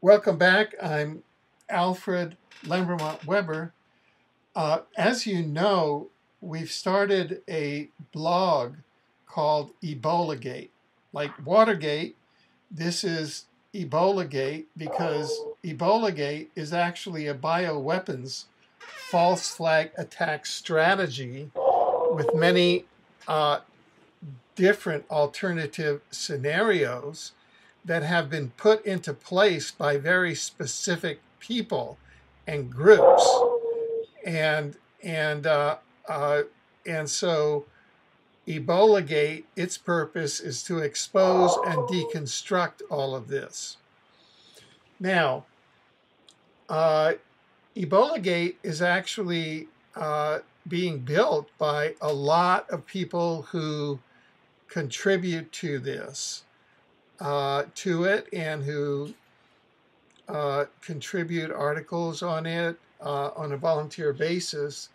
Welcome back. I'm Alfred Lembermont Weber. As you know, we've started a blog called EbolaGate. Like Watergate, this is EbolaGate because EbolaGate is actually a bioweapons false flag attack strategy with many different alternative scenarios that have been put into place by very specific people and groups, and so EbolaGate, its purpose is to expose and deconstruct all of this. Now, EbolaGate is actually being built by a lot of people who contribute to this. To it, and who contribute articles on it on a volunteer basis.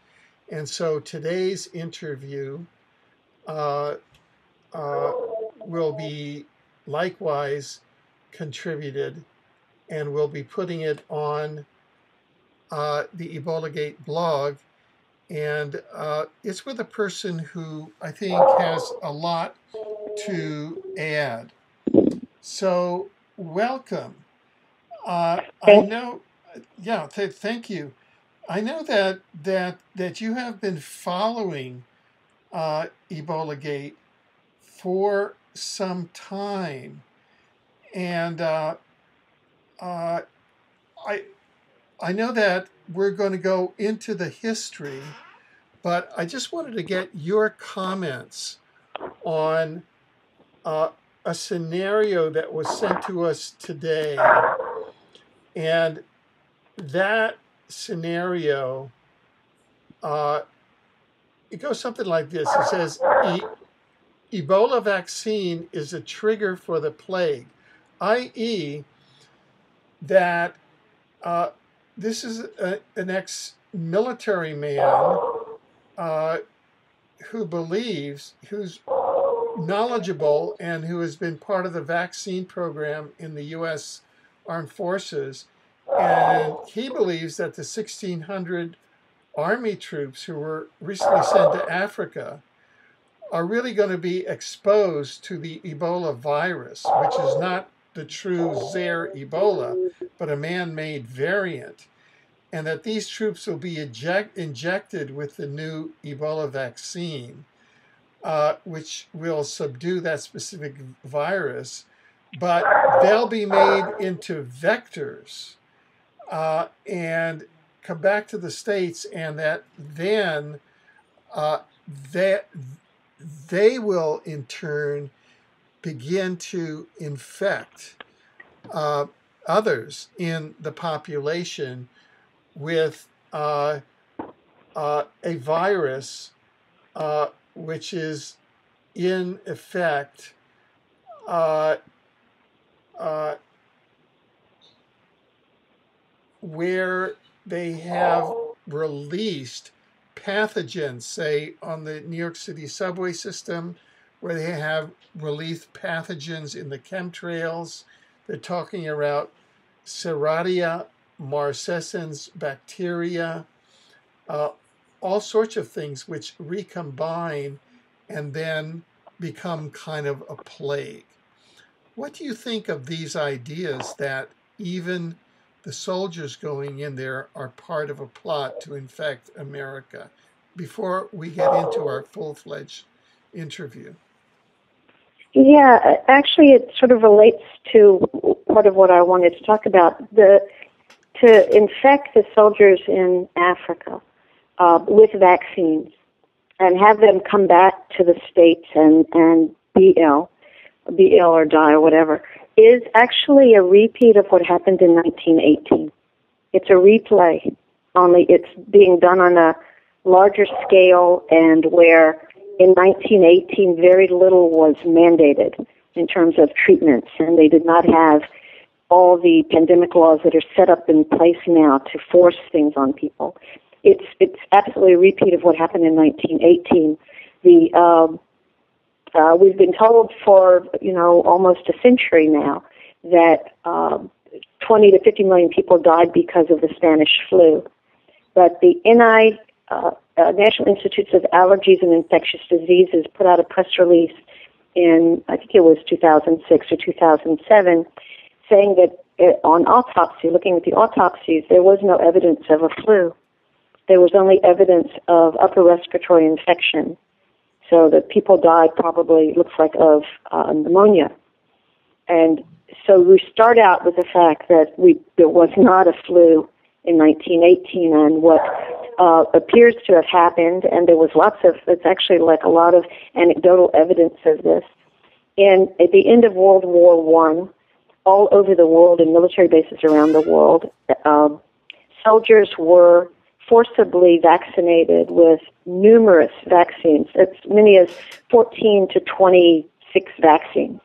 And so today's interview will be likewise contributed, and we'll be putting it on the EbolaGate blog. And it's with a person who I think has a lot to add. So, welcome. I know, thank you. I know that you have been following EbolaGate for some time, and I know that we're going to go into the history, but I just wanted to get your comments on a scenario that was sent to us today. And that scenario, it goes something like this. It says, Ebola vaccine is a trigger for the plague, i.e. that this is an ex-military man who's knowledgeable and who has been part of the vaccine program in the U.S. Armed Forces. And he believes that the 1,600 Army troops who were recently sent to Africa are really going to be exposed to the Ebola virus, which is not the true Zaire Ebola, but a man-made variant. And that these troops will be injected with the new Ebola vaccine, which will subdue that specific virus, but they'll be made into vectors and come back to the States, and that then they will in turn begin to infect others in the population with a virus which is in effect where they have released pathogens, say on the New York City subway system, where they have released pathogens in the chemtrails. They're talking about Serratia marcescens bacteria, all sorts of things which recombine and then become kind of a plague. What do you think of these ideas that even the soldiers going in there are part of a plot to infect America, before we get into our full-fledged interview? Yeah, actually it sort of relates to part of what I wanted to talk about. To infect the soldiers in Africa with vaccines and have them come back to the States and be ill or die or whatever, is actually a repeat of what happened in 1918. It's a replay, only it's being done on a larger scale, and where in 1918 very little was mandated in terms of treatments, and they did not have all the pandemic laws that are set up in place now to force things on people. It's absolutely a repeat of what happened in 1918. We've been told for almost a century now that 20 to 50 million people died because of the Spanish flu. But the National Institutes of Allergies and Infectious Diseases put out a press release in, I think it was 2006 or 2007, saying that on autopsy, looking at the autopsies, there was no evidence of a flu. There was only evidence of upper respiratory infection. So the people died probably, looks like, of pneumonia. And so we start out with the fact that there was not a flu in 1918, and what appears to have happened, and there was it's actually like a lot of anecdotal evidence of this. And at the end of World War I, all over the world, in military bases around the world, soldiers were forcibly vaccinated with numerous vaccines, as many as 14 to 26 vaccines,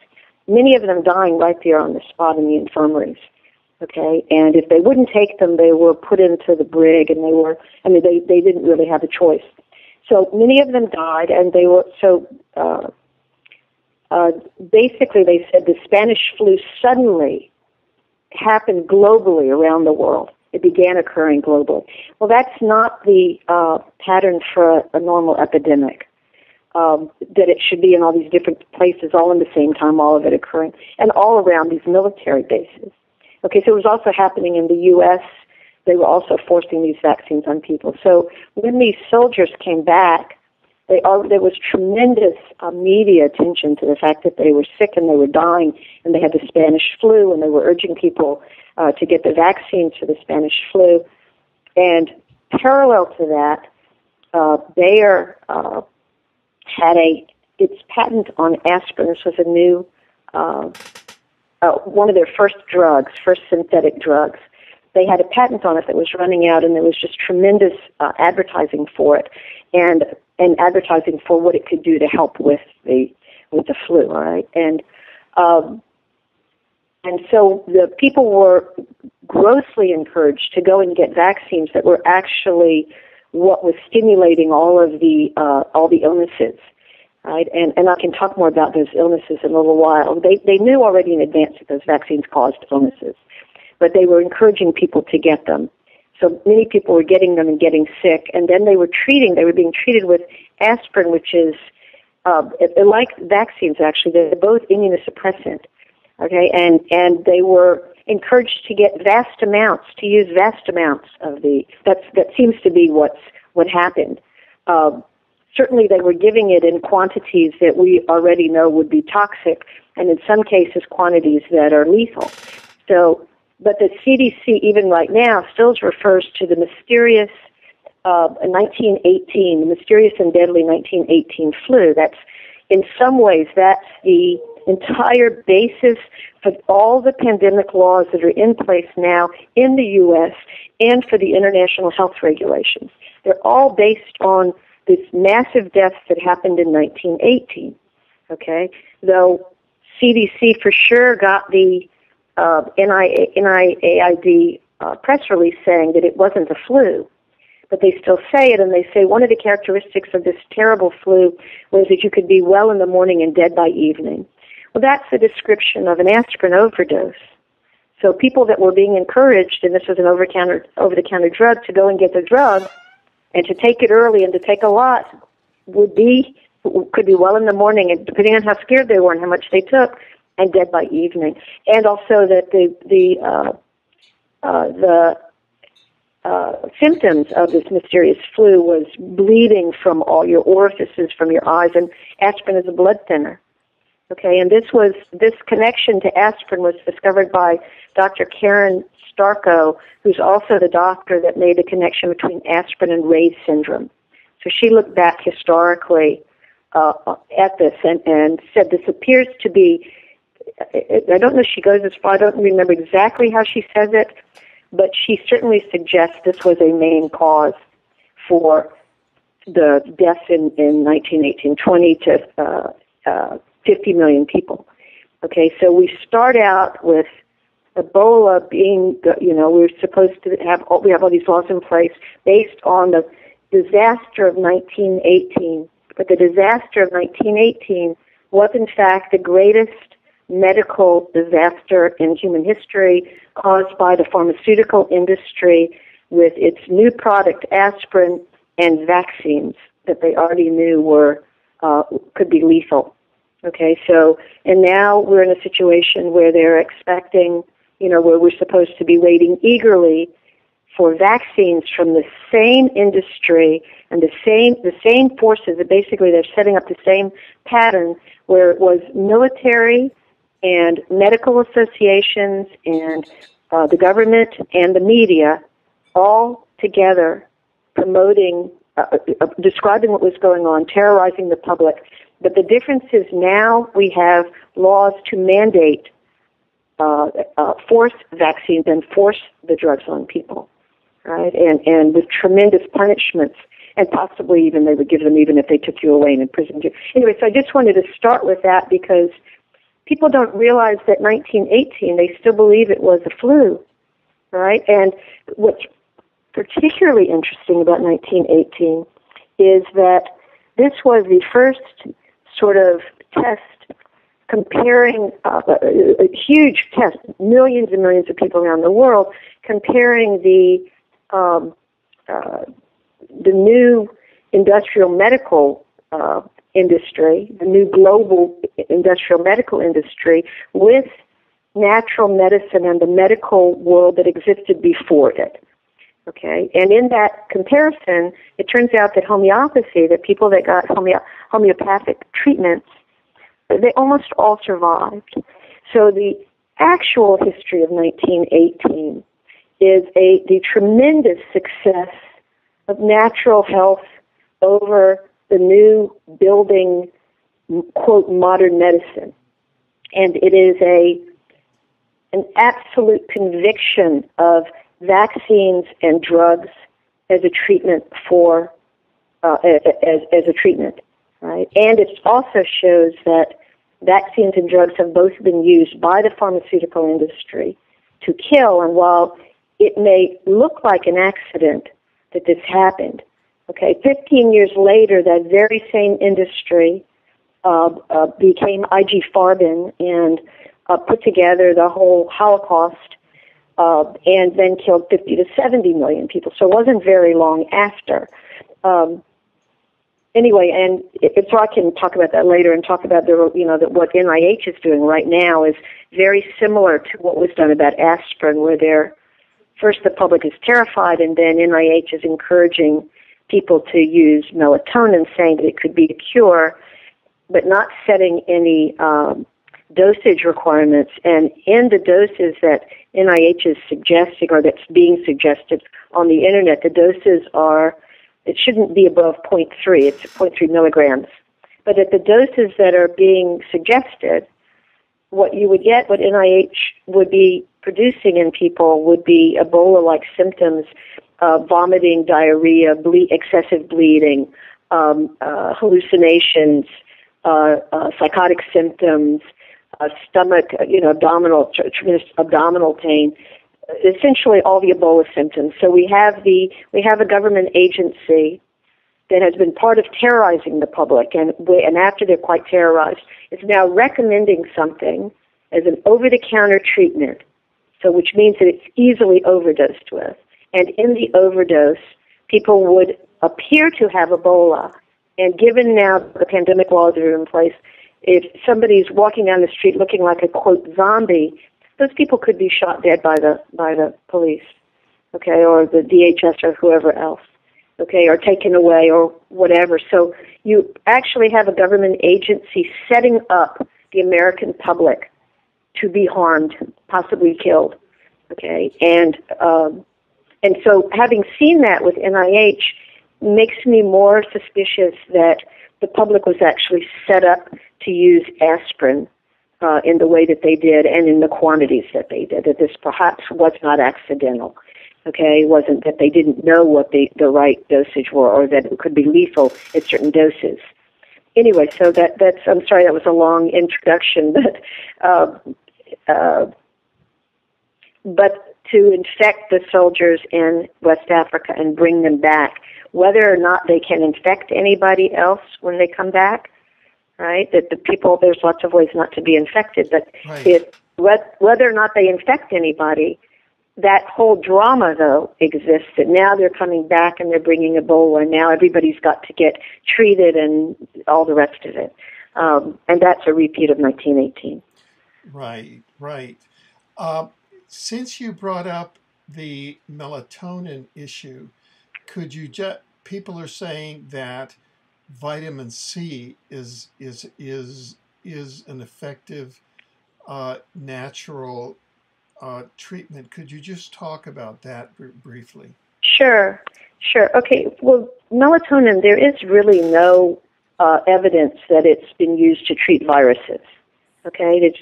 many of them dying right there on the spot in the infirmaries. Okay, and if they wouldn't take them, they were put into the brig, and they didn't really have a choice. So many of them died, and they were, basically they said the Spanish flu suddenly happened globally around the world. It began occurring globally. Well, that's not the pattern for a normal epidemic, that it should be in all these different places, all in the same time, all of it occurring, and all around these military bases. Okay, so it was also happening in the U.S. They were also forcing these vaccines on people. So when these soldiers came back, there was tremendous media attention to the fact that they were sick and they were dying, and they had the Spanish flu, and they were urging people to get the vaccines for the Spanish flu. And parallel to that, Bayer had its patent on aspirin. This was a new one of their first synthetic drugs. They had a patent on it that was running out, and there was just tremendous advertising for it, and advertising for what it could do to help with the flu. All right, and so the people were grossly encouraged to go and get vaccines that were actually what was stimulating all the illnesses. Right, and I can talk more about those illnesses in a little while. They knew already in advance that those vaccines caused illnesses, but they were encouraging people to get them. So many people were getting them and getting sick, and then they were being treated with aspirin, which is like vaccines actually. They're both immunosuppressant. Okay, and they were encouraged to use vast amounts of that seems to be what happened. Certainly they were giving it in quantities that we already know would be toxic, and in some cases quantities that are lethal. So, but the CDC, even right now, still refers to the mysterious 1918, the mysterious and deadly 1918 flu. That's, in some ways, that's the entire basis for all the pandemic laws that are in place now in the U.S. and for the international health regulations. They're all based on this massive death that happened in 1918, okay? Though CDC for sure got the NIAID press release saying that it wasn't a flu, but they still say it, and they say one of the characteristics of this terrible flu was that you could be well in the morning and dead by evening. Well, that's a description of an aspirin overdose. So people that were being encouraged, and this was an over-the-counter drug, to go and get the drug, and to take it early and to take a lot could be well in the morning, and depending on how scared they were and how much they took, and dead by evening. And also that the symptoms of this mysterious flu was bleeding from all your orifices, from your eyes, and aspirin is a blood thinner. Okay, and this connection to aspirin was discovered by Dr. Karen Starko, who's also the doctor that made the connection between aspirin and Ray's syndrome. So she looked back historically at this and said this appears to be, I don't know if she goes as far, I don't remember exactly how she says it, but she certainly suggests this was a main cause for the deaths in 1918, 20 to 50 million people. Okay, so we start out with Ebola being, we're supposed to we have all these laws in place based on the disaster of 1918. But the disaster of 1918 was, in fact, the greatest medical disaster in human history caused by the pharmaceutical industry with its new product, aspirin, and vaccines that they already knew were could be lethal. Okay, so, and now we're in a situation where they're expecting, where we're supposed to be waiting eagerly for vaccines from the same industry and the same forces. That basically they're setting up the same pattern where it was military and medical associations and the government and the media all together promoting, describing what was going on, terrorizing the public. But the difference is now we have laws to mandate force vaccines and force the drugs on people, right? And with tremendous punishments, and possibly even they would give them even if they took you away and imprisoned you. Anyway, so I just wanted to start with that because people don't realize that 1918, they still believe it was a flu, right? And what's particularly interesting about 1918 is that this was the first sort of test comparing a huge test, millions and millions of people around the world, comparing the new industrial medical industry, the new global industrial medical industry, with natural medicine and the medical world that existed before it. Okay, and in that comparison, it turns out that homeopathy, that people that got homeopathic treatments, they almost all survived. So the actual history of 1918 is the tremendous success of natural health over the new building, quote, modern medicine. And it is an absolute conviction of vaccines and drugs as a treatment for as a treatment, right? And it also shows that vaccines and drugs have both been used by the pharmaceutical industry to kill. And while it may look like an accident that this happened, okay, 15 years later, that very same industry became IG Farben and put together the whole Holocaust. And then killed 50 to 70 million people. So it wasn't very long after. Anyway, and so I can talk about that later and talk about that what NIH is doing right now is very similar to what was done about aspirin, where first the public is terrified, and then NIH is encouraging people to use melatonin, saying that it could be a cure, but not setting any dosage requirements. And in the doses that NIH is suggesting, or that's being suggested on the internet, the doses it shouldn't be above 0.3, it's 0.3 milligrams. But at the doses that are being suggested, what you would get, what NIH would be producing in people would be Ebola-like symptoms, vomiting, diarrhea, excessive bleeding, hallucinations, psychotic symptoms, stomach, tremendous abdominal pain, essentially all the Ebola symptoms. So we have a government agency that has been part of terrorizing the public, and after they're quite terrorized, is now recommending something as an over-the-counter treatment, so which means that it's easily overdosed with. And in the overdose, people would appear to have Ebola, and given now the pandemic laws that are in place, if somebody's walking down the street looking like a, quote, zombie, those people could be shot dead by the police, okay, or the DHS or whoever else, okay, or taken away or whatever. So you actually have a government agency setting up the American public to be harmed, possibly killed, okay, and so having seen that with NIH makes me more suspicious that the public was actually set up to use aspirin in the way that they did and in the quantities that they did, that this perhaps was not accidental. Okay, it wasn't that they didn't know what the right dosage were, or that it could be lethal at certain doses. Anyway, so that's, I'm sorry, that was a long introduction, but to infect the soldiers in West Africa and bring them back, whether or not they can infect anybody else when they come back, right? That the people, there's lots of ways not to be infected, but Right. whether or not they infect anybody, that whole drama, though, exists, that now they're coming back and they're bringing Ebola, and now everybody's got to get treated and all the rest of it. And that's a repeat of 1918. Right, right. Since you brought up the melatonin issue, could you just, people are saying that vitamin C is an effective natural treatment. Could you just talk about that briefly? Sure. Okay, well, melatonin, there is really no evidence that it's been used to treat viruses. Okay,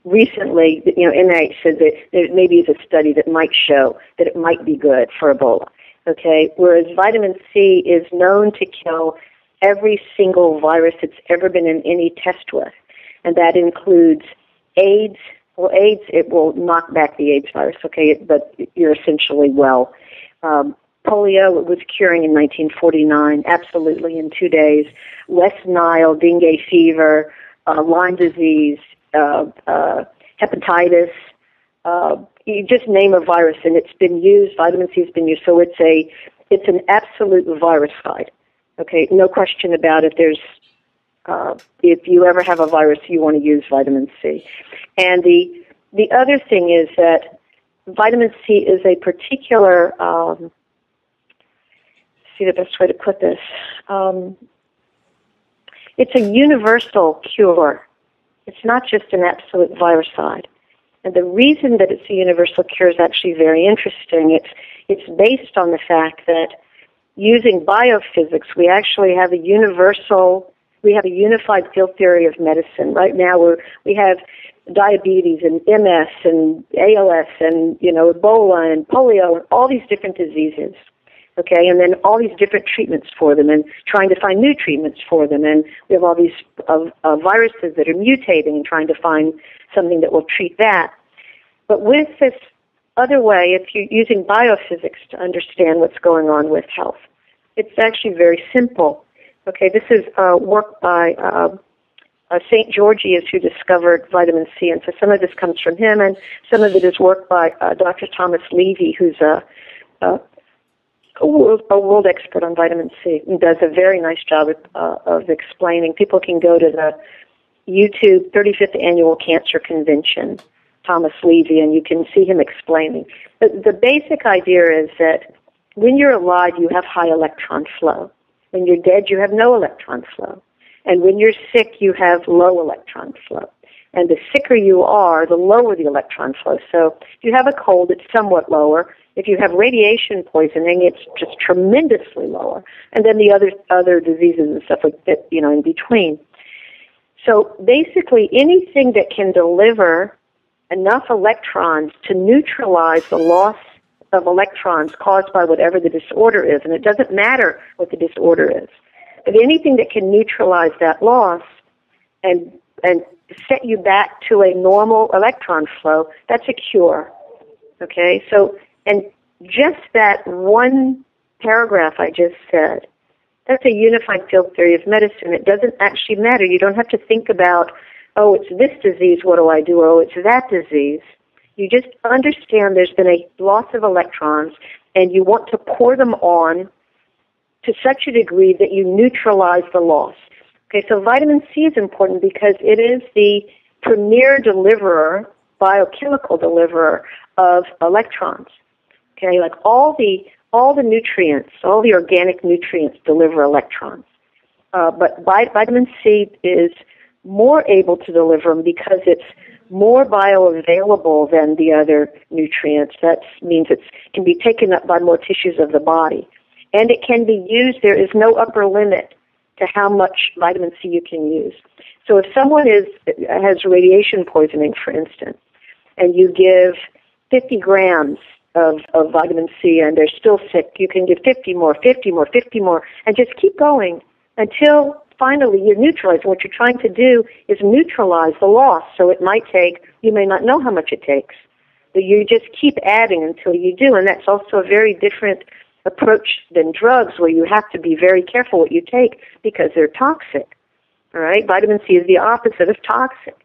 recently, NIH said that there maybe is a study that might show that it might be good for Ebola. Okay, whereas vitamin C is known to kill every single virus that's ever been in any test with, and that includes AIDS. Well, AIDS, it will knock back the AIDS virus, okay, but you're essentially well. Polio, it was curing in 1949, absolutely in 2 days. West Nile, dengue fever, Lyme disease, hepatitis, you just name a virus, and it's been used, vitamin C has been used, so it's an absolute viricide. Okay, no question about it. There's if you ever have a virus, you want to use vitamin C. And the other thing is that vitamin C is a particular, see the best way to put this, it's a universal cure. It's not just an absolute viricide. And the reason that it's a universal cure is actually very interesting. It's based on the fact that using biophysics, we actually have a unified field theory of medicine. Right now we have diabetes and MS and ALS and, Ebola and polio and all these different diseases. Okay, and then all these different treatments for them and trying to find new treatments for them. And we have all these viruses that are mutating and trying to find something that will treat that. But with this other way, if you're using biophysics to understand what's going on with health, it's actually very simple. Okay, this is work by St. Georgius, who discovered vitamin C, and so some of this comes from him, and some of it is work by Dr. Thomas Levy, who's a world expert on vitamin C, and does a very nice job of explaining. People can go to the YouTube 35th Annual Cancer Convention, Thomas Levy, and you can see him explaining. But the basic idea is that when you're alive, you have high electron flow. When you're dead, you have no electron flow. And when you're sick, you have low electron flow. And the sicker you are, the lower the electron flow. So if you have a cold, it's somewhat lower. If you have radiation poisoning, it's just tremendously lower. And then the other diseases and stuff like that, in between. So basically, anything that can deliver enough electrons to neutralize the loss of electrons caused by whatever the disorder is, and it doesn't matter what the disorder is, but anything that can neutralize that loss and set you back to a normal electron flow, that's a cure. Okay? So, and just that one paragraph I just said, that's a unified field theory of medicine. It doesn't actually matter. You don't have to think about, oh, it's this disease, what do I do? Oh, it's that disease. You just understand there's been a loss of electrons, and you want to pour them on to such a degree that you neutralize the loss. Okay, so vitamin C is important because it is the premier deliverer, biochemical deliverer of electrons. Okay, like all the nutrients, all the organic nutrients deliver electrons. But vitamin C is more able to deliver them because it's more bioavailable than the other nutrients. That means it can be taken up by more tissues of the body. And it can be used, there is no upper limit to how much vitamin C you can use. So if someone has radiation poisoning, for instance, and you give 50 grams of vitamin C and they're still sick, you can give 50 more, 50 more, 50 more, and just keep going until finally you're neutralized. What you're trying to do is neutralize the loss. So it might take, you may not know how much it takes, but you just keep adding until you do. And that's also a very different approach than drugs, where you have to be very careful what you take because they're toxic. All right, vitamin C is the opposite of toxic.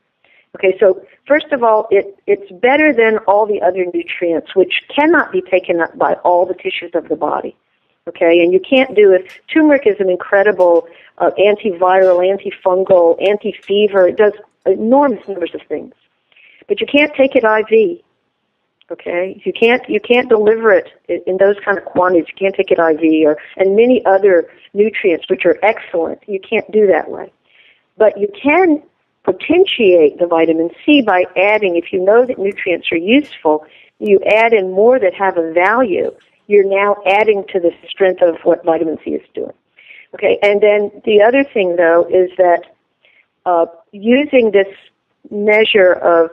Okay, so first of all, it's better than all the other nutrients, which cannot be taken up by all the tissues of the body. Okay, and you can't do it. Turmeric is an incredible antiviral, antifungal, anti-fever. It does enormous numbers of things, but you can't take it IV. Okay, you can't deliver it in those kind of quantities. You can't take it IV, and many other nutrients which are excellent. You can't do that way, but you can potentiate the vitamin C by adding. If you know that nutrients are useful, you add in more that have a value. You're now adding to the strength of what vitamin C is doing. Okay, and then the other thing, though, is that using this measure of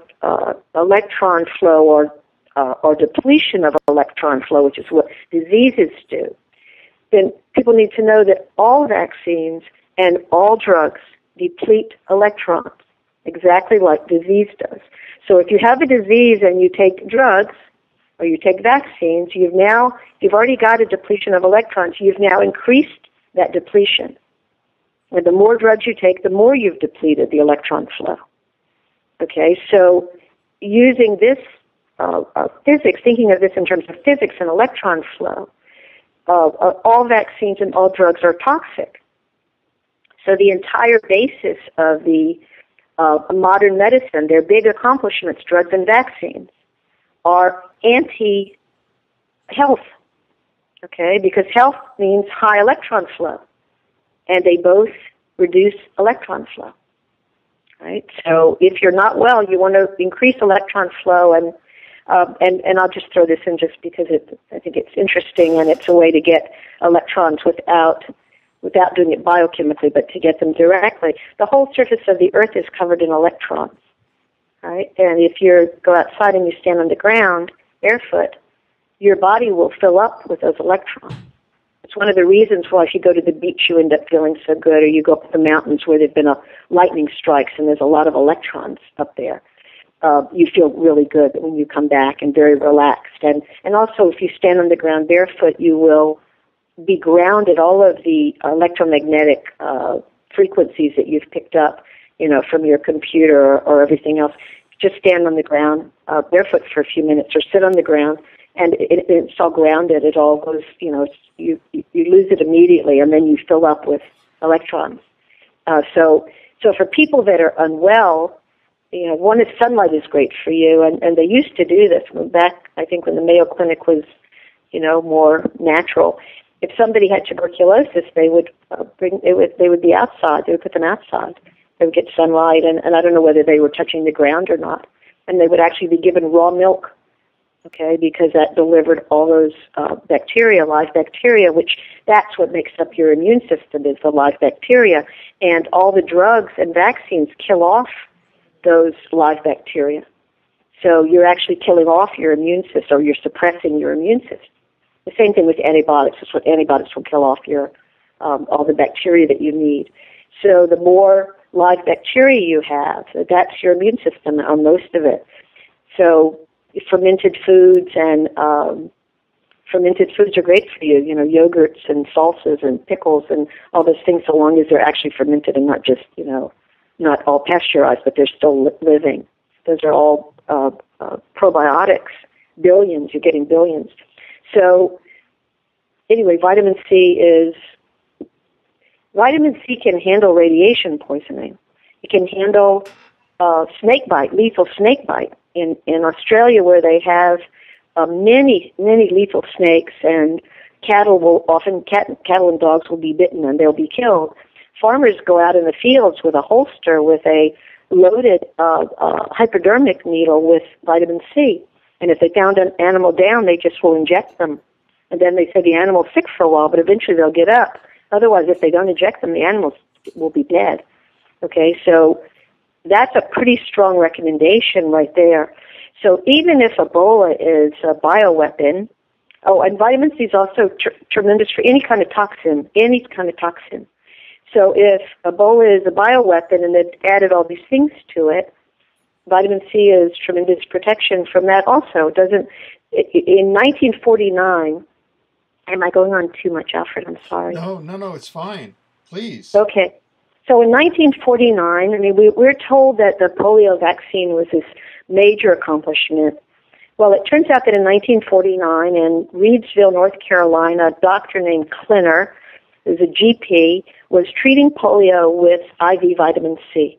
electron flow or depletion of electron flow, which is what diseases do, then people need to know that all vaccines and all drugs deplete electrons, exactly like disease does. So if you have a disease and you take drugs, or you take vaccines, you've already got a depletion of electrons. You've now increased that depletion. And the more drugs you take, the more you've depleted the electron flow. Okay, so using this physics, thinking of this in terms of physics and electron flow, all vaccines and all drugs are toxic. So the entire basis of the modern medicine, their big accomplishments, drugs and vaccines, are anti-health, okay, because health means high electron flow, and they both reduce electron flow, right? So if you're not well, you want to increase electron flow, and I'll just throw this in just because I think it's interesting, and it's a way to get electrons without doing it biochemically, but to get them directly. The whole surface of the Earth is covered in electrons. Right? And if you go outside and you stand on the ground, barefoot, your body will fill up with those electrons. It's one of the reasons why if you go to the beach you end up feeling so good, or you go up the mountains where there've been lightning strikes and there's a lot of electrons up there. You feel really good when you come back and very relaxed. And also if you stand on the ground barefoot, you will be grounded. All of the electromagnetic frequencies that you've picked up, from your computer or everything else, just stand on the ground barefoot for a few minutes, or sit on the ground, and it's all grounded. It all goes, you lose it immediately, and then you fill up with electrons. So for people that are unwell, one is sunlight is great for you, and they used to do this back, I think, when the Mayo Clinic was, more natural. If somebody had tuberculosis, they would they would be outside. They would put them outside. They would get sunlight, and I don't know whether they were touching the ground or not. And they would actually be given raw milk, okay, because that delivered all those bacteria, live bacteria, which that's what makes up your immune system, is the live bacteria. And all the drugs and vaccines kill off those live bacteria. So you're actually killing off your immune system, or you're suppressing your immune system. The same thing with antibiotics. That's what antibiotics will kill off your all the bacteria that you need. So the more live bacteria you have, that's your immune system on most of it. So fermented foods and fermented foods are great for you. Yogurts and salsas and pickles and all those things, so long as they're actually fermented and not just not all pasteurized, but they're still living. Those are all probiotics. Billions, you're getting billions. So anyway, vitamin C can handle radiation poisoning. It can handle snake bite, lethal snake bite. In Australia, where they have many lethal snakes, and cattle and dogs will be bitten and they'll be killed. Farmers go out in the fields with a holster with a loaded hypodermic needle with vitamin C. And if they found an animal down, they just will inject them. And then they say the animal's sick for a while, but eventually they'll get up. Otherwise, if they don't inject them, the animals will be dead. Okay, so that's a pretty strong recommendation right there. So even if Ebola is a bioweapon, and vitamin C is also tremendous for any kind of toxin, So if Ebola is a bioweapon and they've added all these things to it, vitamin C is tremendous protection from that also. In 1949, am I going on too much, Alfred? I'm sorry. No, it's fine. Please. Okay. So in 1949, I mean, we're told that the polio vaccine was this major accomplishment. Well, it turns out that in 1949 in Reidsville, North Carolina, a doctor named Klinner, who's a GP, was treating polio with IV vitamin C.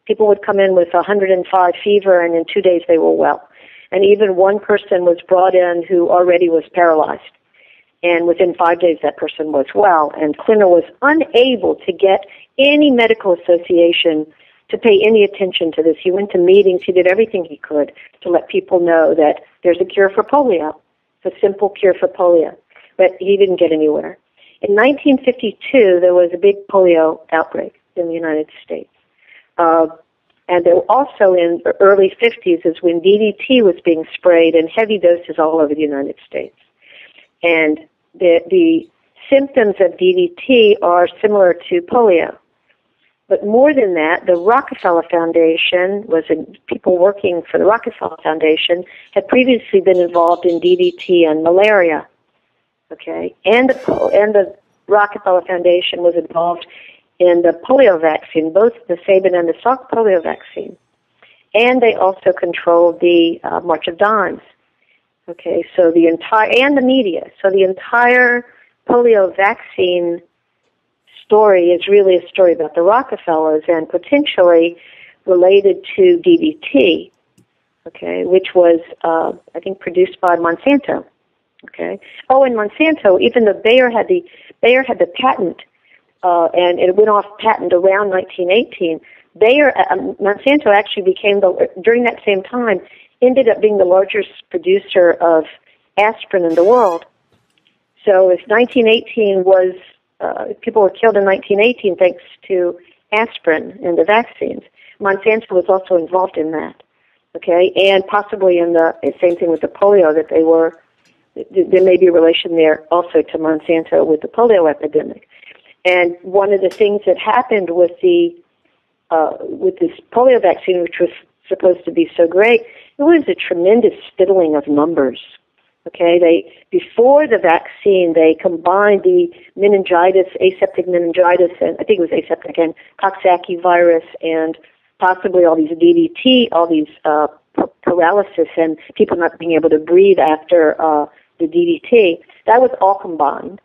People would come in with 105 fever, and in 2 days they were well. And even one person was brought in who already was paralyzed. And within 5 days, that person was well. And Klinner was unable to get any medical association to pay any attention to this. He went to meetings. He did everything he could to let people know that there's a cure for polio. It's a simple cure for polio. But he didn't get anywhere. In 1952, there was a big polio outbreak in the United States. And there also in the early 50s is when DDT was being sprayed in heavy doses all over the United States. And the symptoms of DDT are similar to polio. But more than that, the Rockefeller Foundation people working for the Rockefeller Foundation had previously been involved in DDT and malaria. Okay, and the Rockefeller Foundation was involved in the polio vaccine, both the Sabin and the Salk polio vaccine. And they also controlled the March of Dimes. Okay, so and the media. So the entire polio vaccine story is really a story about the Rockefellers and potentially related to DDT, okay, which was, I think, produced by Monsanto. Okay. Oh, and Monsanto, even though Bayer had the patent, and it went off patent around 1918. Monsanto actually became during that same time, ended up being the largest producer of aspirin in the world. So if 1918 was, people were killed in 1918 thanks to aspirin and the vaccines, Monsanto was also involved in that. Okay, and possibly in the same thing with the polio, that there may be a relation there also to Monsanto with the polio epidemic. And one of the things that happened with this polio vaccine, which was supposed to be so great, it was a tremendous fiddling of numbers. Okay, before the vaccine, they combined the meningitis, aseptic meningitis, and I think it was aseptic, and Coxsackie virus, and possibly all these DDT, all these paralysis, and people not being able to breathe after the DDT. That was all combined.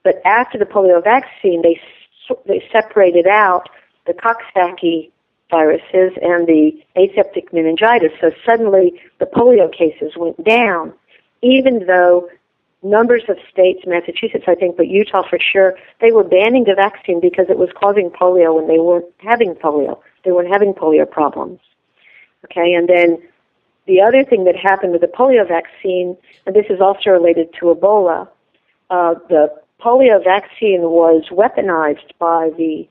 But after the polio vaccine, they separated out the Coxsackie viruses and the aseptic meningitis. So suddenly the polio cases went down, even though numbers of states, Massachusetts, I think, but Utah for sure, they were banning the vaccine because it was causing polio when they weren't having polio. They weren't having polio problems. Okay, and then the other thing that happened with the polio vaccine, and this is also related to Ebola, the polio vaccine was weaponized by the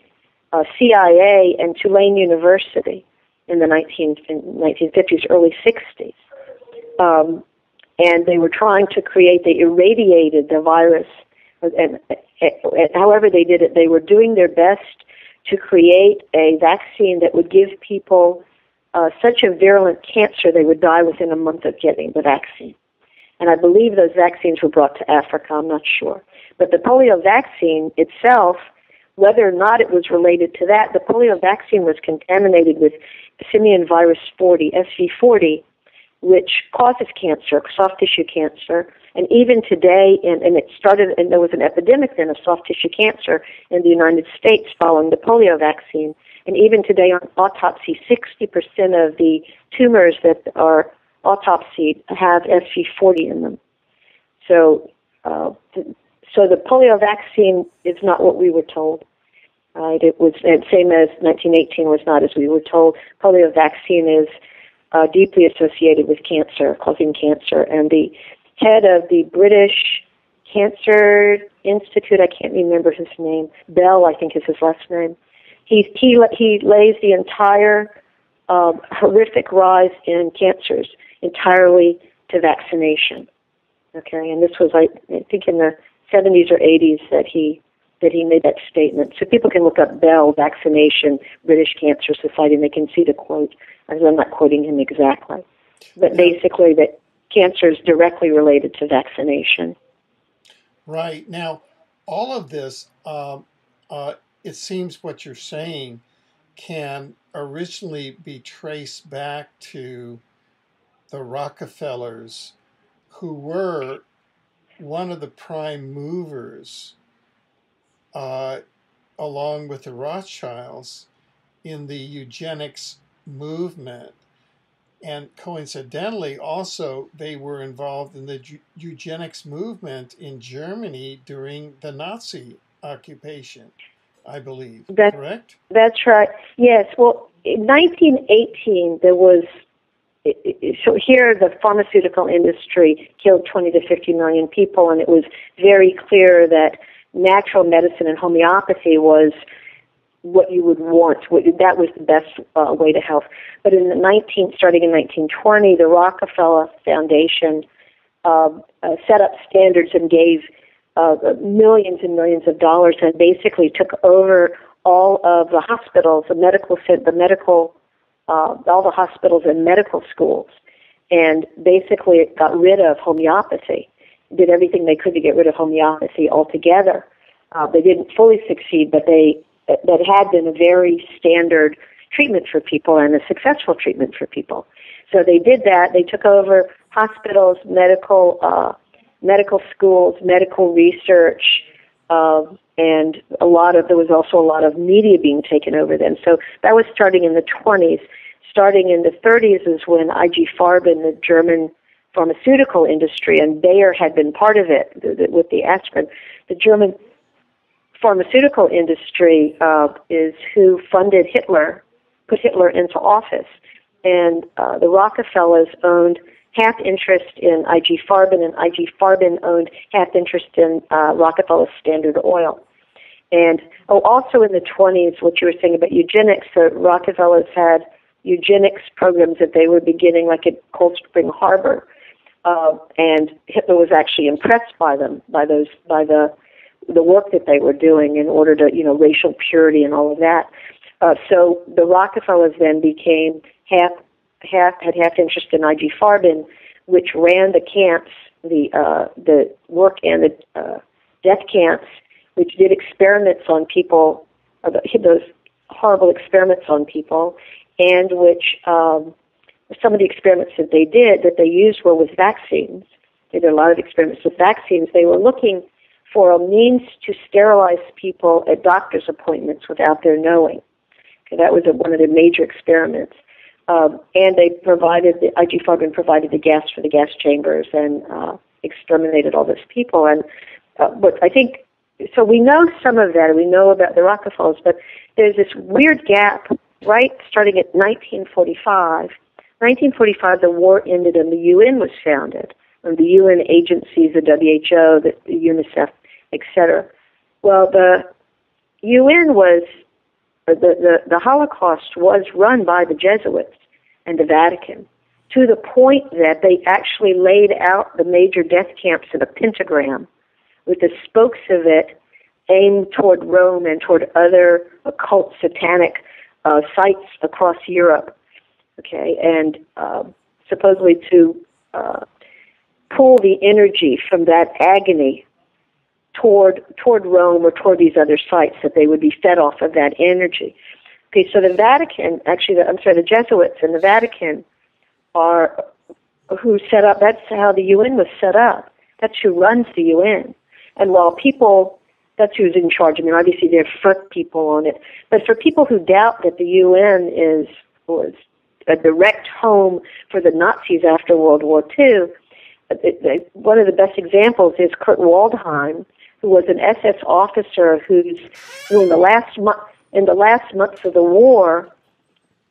CIA and Tulane University in the 1950s, early 60s. And they were trying to create, they irradiated the virus. And however they did it, they were doing their best to create a vaccine that would give people such a virulent cancer they would die within a month of getting the vaccine. And I believe those vaccines were brought to Africa, I'm not sure. But the polio vaccine itself, whether or not it was related to that, the polio vaccine was contaminated with simian virus 40, SV40, which causes cancer, soft tissue cancer. And even today, and it started, and there was an epidemic then of soft tissue cancer in the United States following the polio vaccine. And even today on autopsy, 60% of the tumors that are autopsied have SV40 in them. So the polio vaccine is not what we were told. It was the same as 1918 was not as we were told. Polio vaccine is deeply associated with cancer, causing cancer. And the head of the British Cancer Institute, I can't remember his name, Bell, I think is his last name. He lays the entire horrific rise in cancers entirely to vaccination. Okay, and this was, I think, in the 70s or 80s that he made that statement. So people can look up Bell, vaccination, British Cancer Society, and they can see the quote. I'm not quoting him exactly. But basically that cancer is directly related to vaccination. Right. Now, all of this it seems what you're saying can originally be traced back to the Rockefellers, who were one of the prime movers, along with the Rothschilds, in the eugenics movement. And coincidentally, also, they were involved in the eugenics movement in Germany during the Nazi occupation, I believe. Correct? That's right. Yes. Well, in 1918, there was, so here the pharmaceutical industry killed 20 to 50 million people, and it was very clear that natural medicine and homeopathy was what you would want. That was the best way to health. But starting in 1920, the Rockefeller Foundation set up standards and gave millions and millions of dollars, and basically took over all of the hospitals, all the hospitals and medical schools, and basically it got rid of homeopathy. Did everything they could to get rid of homeopathy altogether. They didn't fully succeed, but that had been a very standard treatment for people and a successful treatment for people. So they did that. They took over hospitals, medical schools, medical research, and there was also a lot of media being taken over then. So that was starting in the 20s. Starting in the 30s is when IG Farben, the German pharmaceutical industry, and Bayer had been part of it with the aspirin. The German pharmaceutical industry is who funded Hitler, put Hitler into office. And the Rockefellers owned half interest in IG Farben, and IG Farben owned half interest in Rockefeller Standard Oil. And also in the 20s, what you were saying about eugenics, the Rockefellers had eugenics programs that they were beginning, like at Cold Spring Harbor, and Hitler was actually impressed by them, by the work that they were doing in order to, racial purity and all of that. So the Rockefellers then became had half interest in IG Farben, which ran the camps, the work and the death camps, which did experiments on people, those horrible experiments on people, and which some of the experiments that they used were with vaccines. They did a lot of experiments with vaccines. They were looking for a means to sterilize people at doctor's appointments without their knowing. Okay, that was one of the major experiments. And they IG Farben provided the gas for the gas chambers and exterminated all those people. And but I think, so we know some of that, we know about the Rockefellers, but there's this weird gap, right, starting at 1945. 1945, the war ended and the UN was founded, and the UN agencies, the WHO, the UNICEF, etc. Well, the UN was, the Holocaust was run by the Jesuits and the Vatican, to the point that they actually laid out the major death camps in a pentagram with the spokes of it aimed toward Rome and toward other occult satanic sites across Europe. Okay, and supposedly to pull the energy from that agony toward Rome or toward these other sites, that they would be fed off of that energy. Okay, so the Vatican, the Jesuits and the Vatican are who set up, that's how the UN was set up. That's who runs the UN. And while people, that's who's in charge. I mean, obviously there are FERP people on it. But for people who doubt that the UN was a direct home for the Nazis after World War II, one of the best examples is Kurt Waldheim, who was an SS officer who in the last months of the war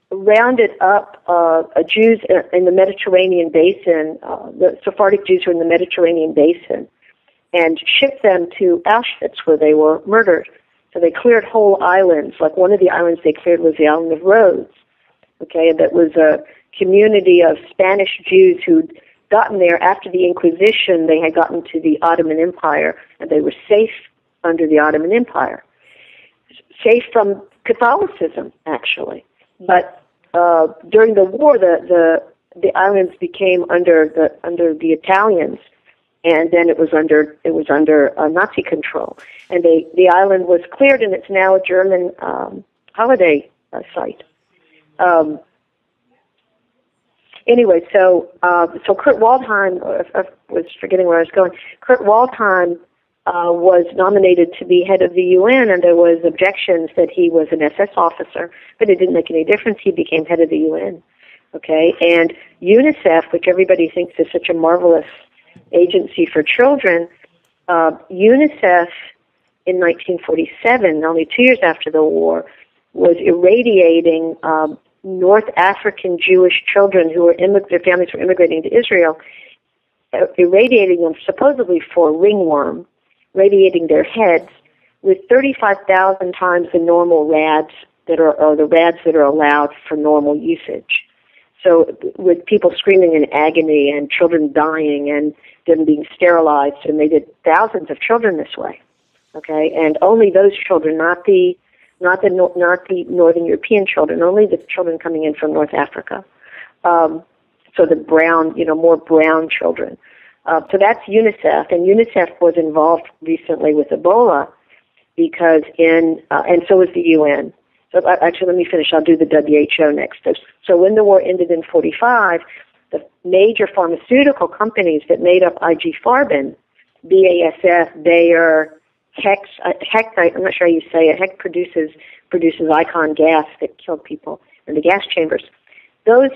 rounded up Jews in the Mediterranean basin, the Sephardic Jews who were in the Mediterranean basin, and shipped them to Auschwitz, where they were murdered. So they cleared whole islands. Like one of the islands they cleared was the island of Rhodes. Okay, and that was a community of Spanish Jews who'd gotten there after the Inquisition. They had gotten to the Ottoman Empire, and they were safe under the Ottoman Empire, safe from Catholicism, actually. But during the war, the islands became under the Italians, and then it was under Nazi control. And the island was cleared, and it's now a German holiday site. Anyway, so Kurt Waldheim, I was forgetting where I was going. Kurt Waldheim was nominated to be head of the UN, and there was objections that he was an SS officer, but it didn't make any difference. He became head of the UN. Okay, and UNICEF, which everybody thinks is such a marvelous agency for children, UNICEF in 1947, only 2 years after the war, was irradiating North African Jewish children who were their families were immigrating to Israel, irradiating them supposedly for ringworm, radiating their heads with 35,000 times the normal rads that are the rads that are allowed for normal usage. So with people screaming in agony and children dying and them being sterilized, and they did thousands of children this way. Okay, and only those children, not the Northern European children, only the children coming in from North Africa. So the brown, more brown children. So that's UNICEF, and UNICEF was involved recently with Ebola because and so was the UN. So actually, let me finish. I'll do the WHO next. So when the war ended in 1945, the major pharmaceutical companies that made up IG Farben, BASF, Bayer, Heck, I'm not sure how you say it. Heck produces icon gas that killed people in the gas chambers. Those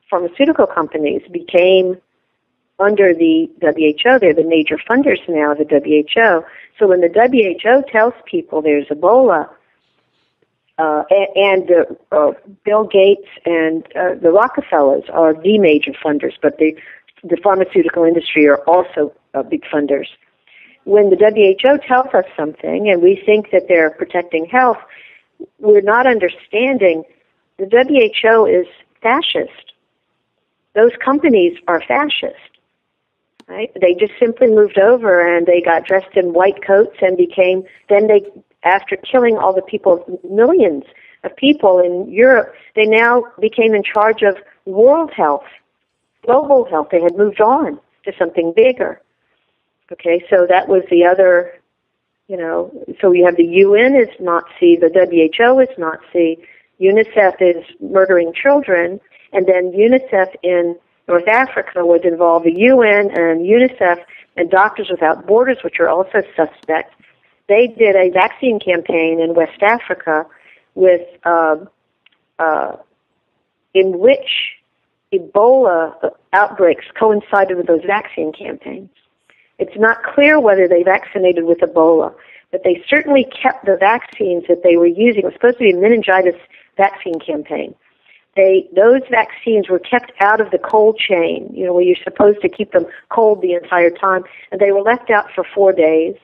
pharmaceutical companies became under the WHO. They're the major funders now of the WHO. So when the WHO tells people there's Ebola, and Bill Gates and the Rockefellers are the major funders, but the pharmaceutical industry are also big funders. When the WHO tells us something and we think that they're protecting health, we're not understanding the WHO is fascist. Those companies are fascist. Right? They just simply moved over and they got dressed in white coats and after killing all the people, millions of people in Europe, they now became in charge of world health, global health. They had moved on to something bigger. Okay, so that was the other, so we have the UN is Nazi, the WHO is Nazi, UNICEF is murdering children, and then UNICEF in North Africa was involved, the UN and UNICEF and Doctors Without Borders, which are also suspect. They did a vaccine campaign in West Africa with in which Ebola outbreaks coincided with those vaccine campaigns. It's not clear whether they vaccinated with Ebola, but they certainly kept the vaccines that they were using. It was supposed to be a meningitis vaccine campaign. Those vaccines were kept out of the cold chain, where you're supposed to keep them cold the entire time, and they were left out for 4 days.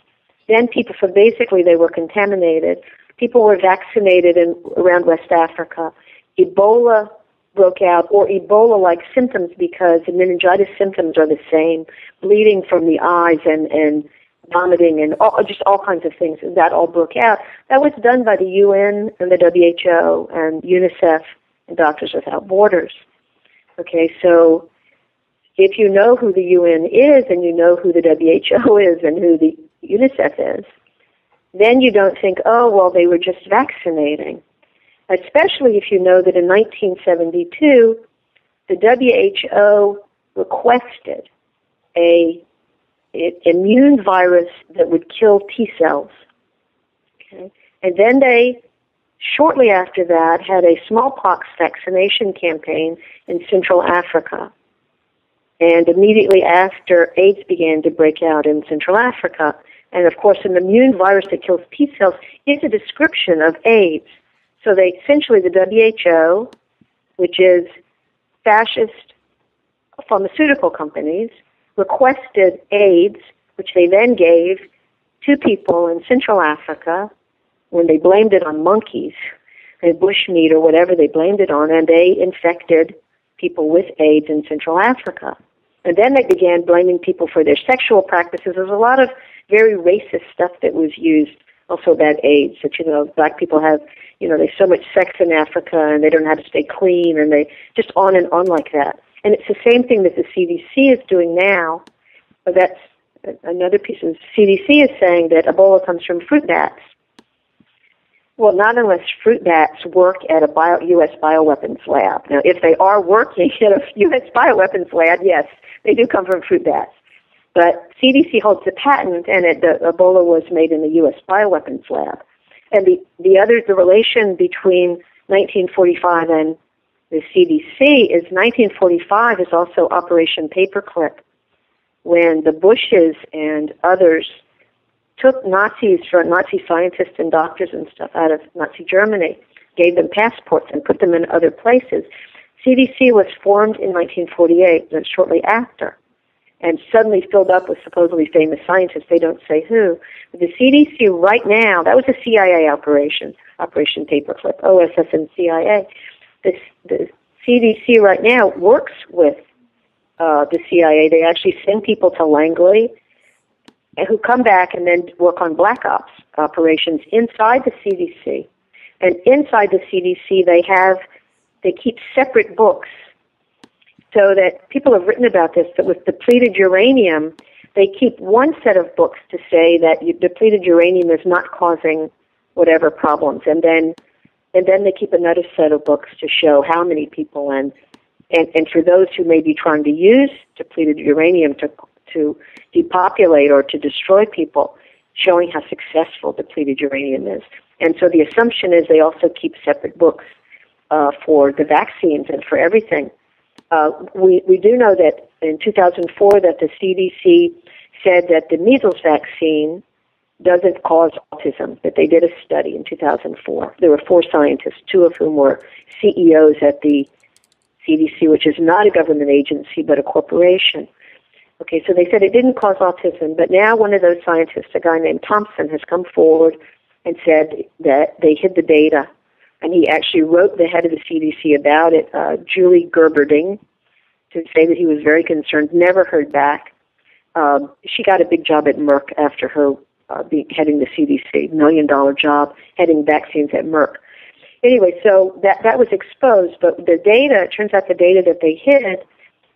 Then so basically they were contaminated. People were vaccinated around West Africa. Ebola broke out, or Ebola-like symptoms, because the meningitis symptoms are the same, bleeding from the eyes and vomiting and just all kinds of things. And that all broke out. That was done by the UN and the WHO and UNICEF and Doctors Without Borders. Okay, so if you know who the UN is and you know who the WHO is and who the UNICEF is, then you don't think, they were just vaccinating. Especially if you know that in 1972, the WHO requested an immune virus that would kill T cells. Okay? And then they, shortly after that, had a smallpox vaccination campaign in Central Africa. And immediately after, AIDS began to break out in Central Africa. And of course, an immune virus that kills T cells is a description of AIDS. So essentially the WHO, which is fascist pharmaceutical companies, requested AIDS, which they then gave to people in Central Africa when they blamed it on monkeys and bushmeat or whatever they blamed it on, and they infected people with AIDS in Central Africa. And then they began blaming people for their sexual practices. There's a lot of very racist stuff that was used also about AIDS, that, black people have, there's so much sex in Africa and they don't know how to stay clean, and they just on and on like that. And it's the same thing that the CDC is doing now. But that's another piece of CDC is saying that Ebola comes from fruit bats. Well, not unless fruit bats work at a U.S. bioweapons lab. Now, if they are working at a U.S. bioweapons lab, yes, they do come from fruit bats. But CDC holds the patent, and the Ebola was made in the U.S. bioweapons lab. And the relation between 1945 and the CDC is 1945 is also Operation Paperclip, when the Bushes and others took Nazi scientists and doctors and stuff out of Nazi Germany, gave them passports and put them in other places. CDC was formed in 1948, and shortly after, and suddenly filled up with supposedly famous scientists. They don't say who. But the CDC right now, that was a CIA operation, Operation Paperclip, OSS and CIA. The CDC right now works with the CIA. They actually send people to Langley who come back and then work on black ops operations inside the CDC. And inside the CDC, they keep separate books, so that people have written about this, that with depleted uranium, they keep one set of books to say that depleted uranium is not causing whatever problems, and then they keep another set of books to show how many people, and for those who may be trying to use depleted uranium to depopulate or to destroy people, showing how successful depleted uranium is. And so the assumption is they also keep separate books for the vaccines and for everything. We do know that in 2004 that the CDC said that the measles vaccine doesn't cause autism, that they did a study in 2004. There were 4 scientists, 2 of whom were CEOs at the CDC, which is not a government agency but a corporation. Okay, so they said it didn't cause autism, but now one of those scientists, a guy named Thompson, has come forward and said that they hid the data, and he actually wrote the head of the CDC about it, Julie Gerberding, to say that he was very concerned, never heard back. She got a big job at Merck after her heading the CDC, $1 million job, heading vaccines at Merck. Anyway, so that was exposed, but the data, it turns out the data that they hid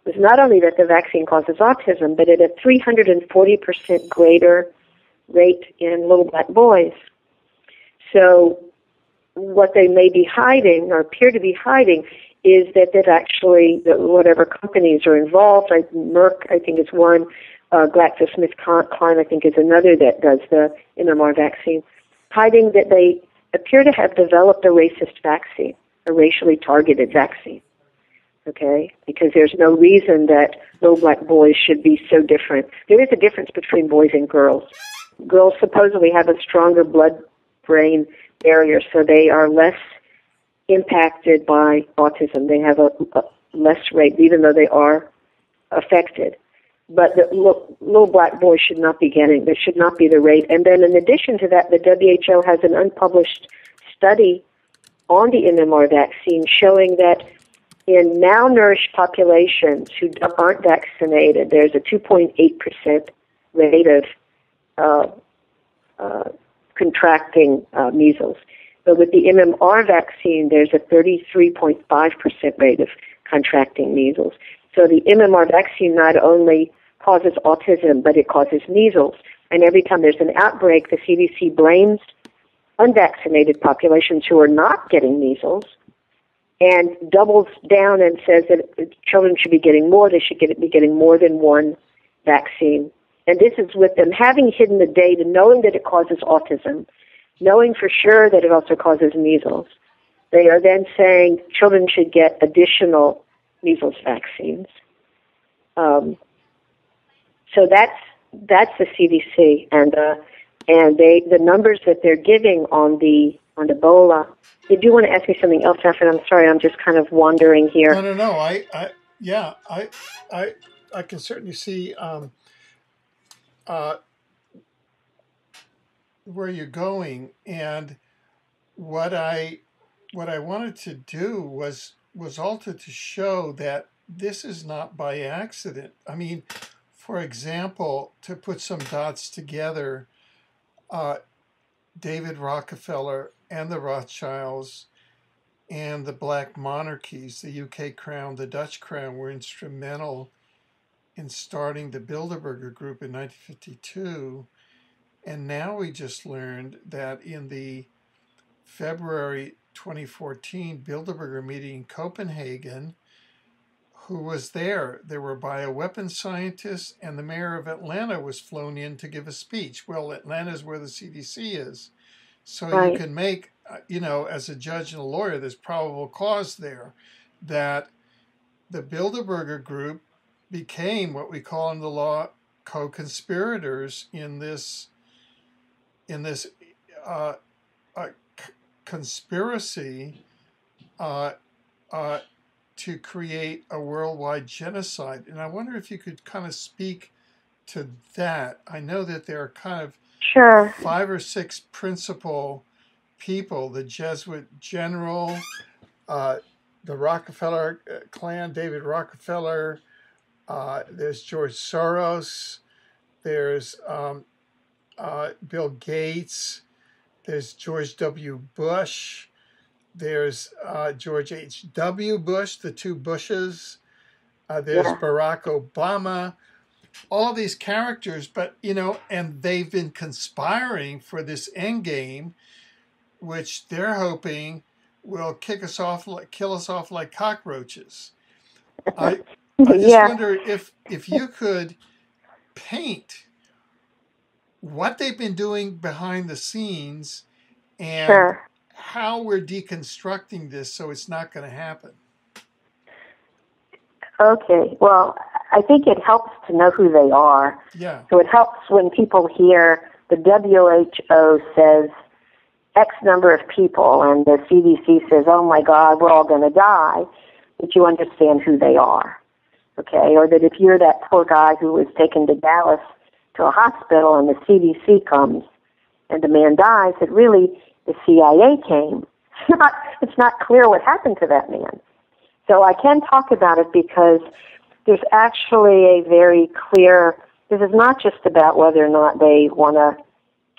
was not only that the vaccine causes autism, but at a 340% greater rate in little black boys. So what they may be hiding, or appear to be hiding, is that they've actually, whatever companies are involved, like Merck, I think is one, GlaxoSmithKline, I think is another that does the MMR vaccine, hiding that they appear to have developed a racist vaccine, a racially targeted vaccine. Okay, because there's no reason that little black boys should be so different. There is a difference between boys and girls. Girls supposedly have a stronger blood-brain barrier, so they are less impacted by autism. They have a less rate, even though they are affected. But the little black boys should not be getting, there should not be the rate. And then in addition to that, the WHO has an unpublished study on the MMR vaccine showing that in malnourished populations who aren't vaccinated, there's a 2.8% rate of contracting measles. But with the MMR vaccine, there's a 33.5% rate of contracting measles. So the MMR vaccine not only causes autism, but it causes measles. And every time there's an outbreak, the CDC blames unvaccinated populations who are not getting measles, and doubles down and says that children should be getting more. They should be getting more than one vaccine. And this is with them having hidden the data, knowing that it causes autism, knowing for sure that it also causes measles. They are then saying children should get additional measles vaccines. So that's the CDC, and the numbers that they're giving on Ebola. They do want to ask me something else, Alfred. I'm sorry, I'm just kind of wandering here. No. I can certainly see where you're going, and what I wanted to do was also to show that this is not by accident. I mean, for example, to put some dots together, David Rockefeller and the Rothschilds and the black monarchies, the UK Crown, the Dutch Crown, were instrumental in starting the Bilderberg group in 1952. And now we just learned that in the February 2014 Bilderberg meeting in Copenhagen, who was there? There were bioweapon scientists, and the mayor of Atlanta was flown in to give a speech. Well, Atlanta is where the CDC is. So Right. you can make, as a judge and a lawyer, there's probable cause there that the Bilderberg group became what we call in the law co-conspirators in this conspiracy to create a worldwide genocide. And I wonder if you could kind of speak to that. I know that there are kind of Sure. 5 or 6 principal people: the Jesuit general, the Rockefeller clan, David Rockefeller, there's George Soros, there's Bill Gates, there's George W. Bush, there's George H.W. Bush, the 2 Bushes, there's Barack Obama, all of these characters, but, and they've been conspiring for this end game, which they're hoping will kill us off like cockroaches. I just wonder if you could paint what they've been doing behind the scenes and how we're deconstructing this so it's not going to happen. Okay. Well, I think it helps to know who they are. Yeah. So it helps when people hear the WHO says X number of people and the CDC says, oh my God, we're all going to die, that you understand who they are. Okay. Or that if you're that poor guy who was taken to Dallas to a hospital and the CDC comes and the man dies, that really the CIA came. It's not clear what happened to that man. So I can talk about it because there's actually a very clear, this is not just about whether or not they want to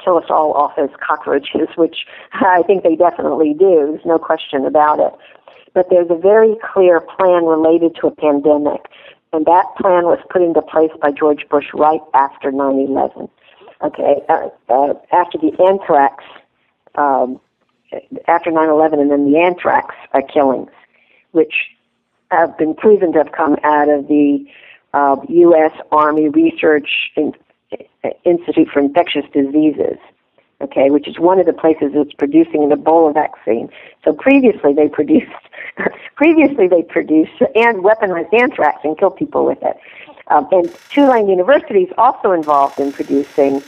kill us all off as cockroaches, which I think they definitely do. There's no question about it. But there's a very clear plan related to a pandemic. And that plan was put into place by George Bush right after 9/11. Okay, after the anthrax, after 9/11, and then the anthrax killings, which have been proven to have come out of the U.S. Army Research Institute for Infectious Diseases. Okay, which is one of the places that's producing an Ebola vaccine. So previously they produced and weaponized anthrax and killed people with it. And Tulane University is also involved in producing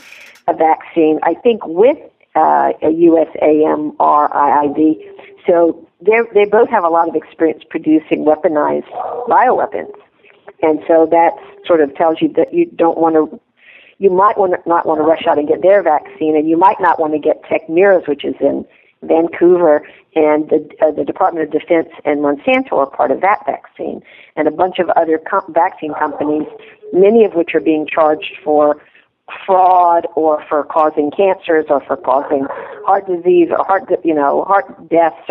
a vaccine, I think with a USAMRIID. So they both have a lot of experience producing weaponized bioweapons. And so that sort of tells you that you might not want to rush out and get their vaccine, and you might not want to get Techmira's, which is in Vancouver, and the Department of Defense and Monsanto are part of that vaccine, and a bunch of other vaccine companies, many of which are being charged for fraud or for causing cancers or for causing heart disease or heart deaths.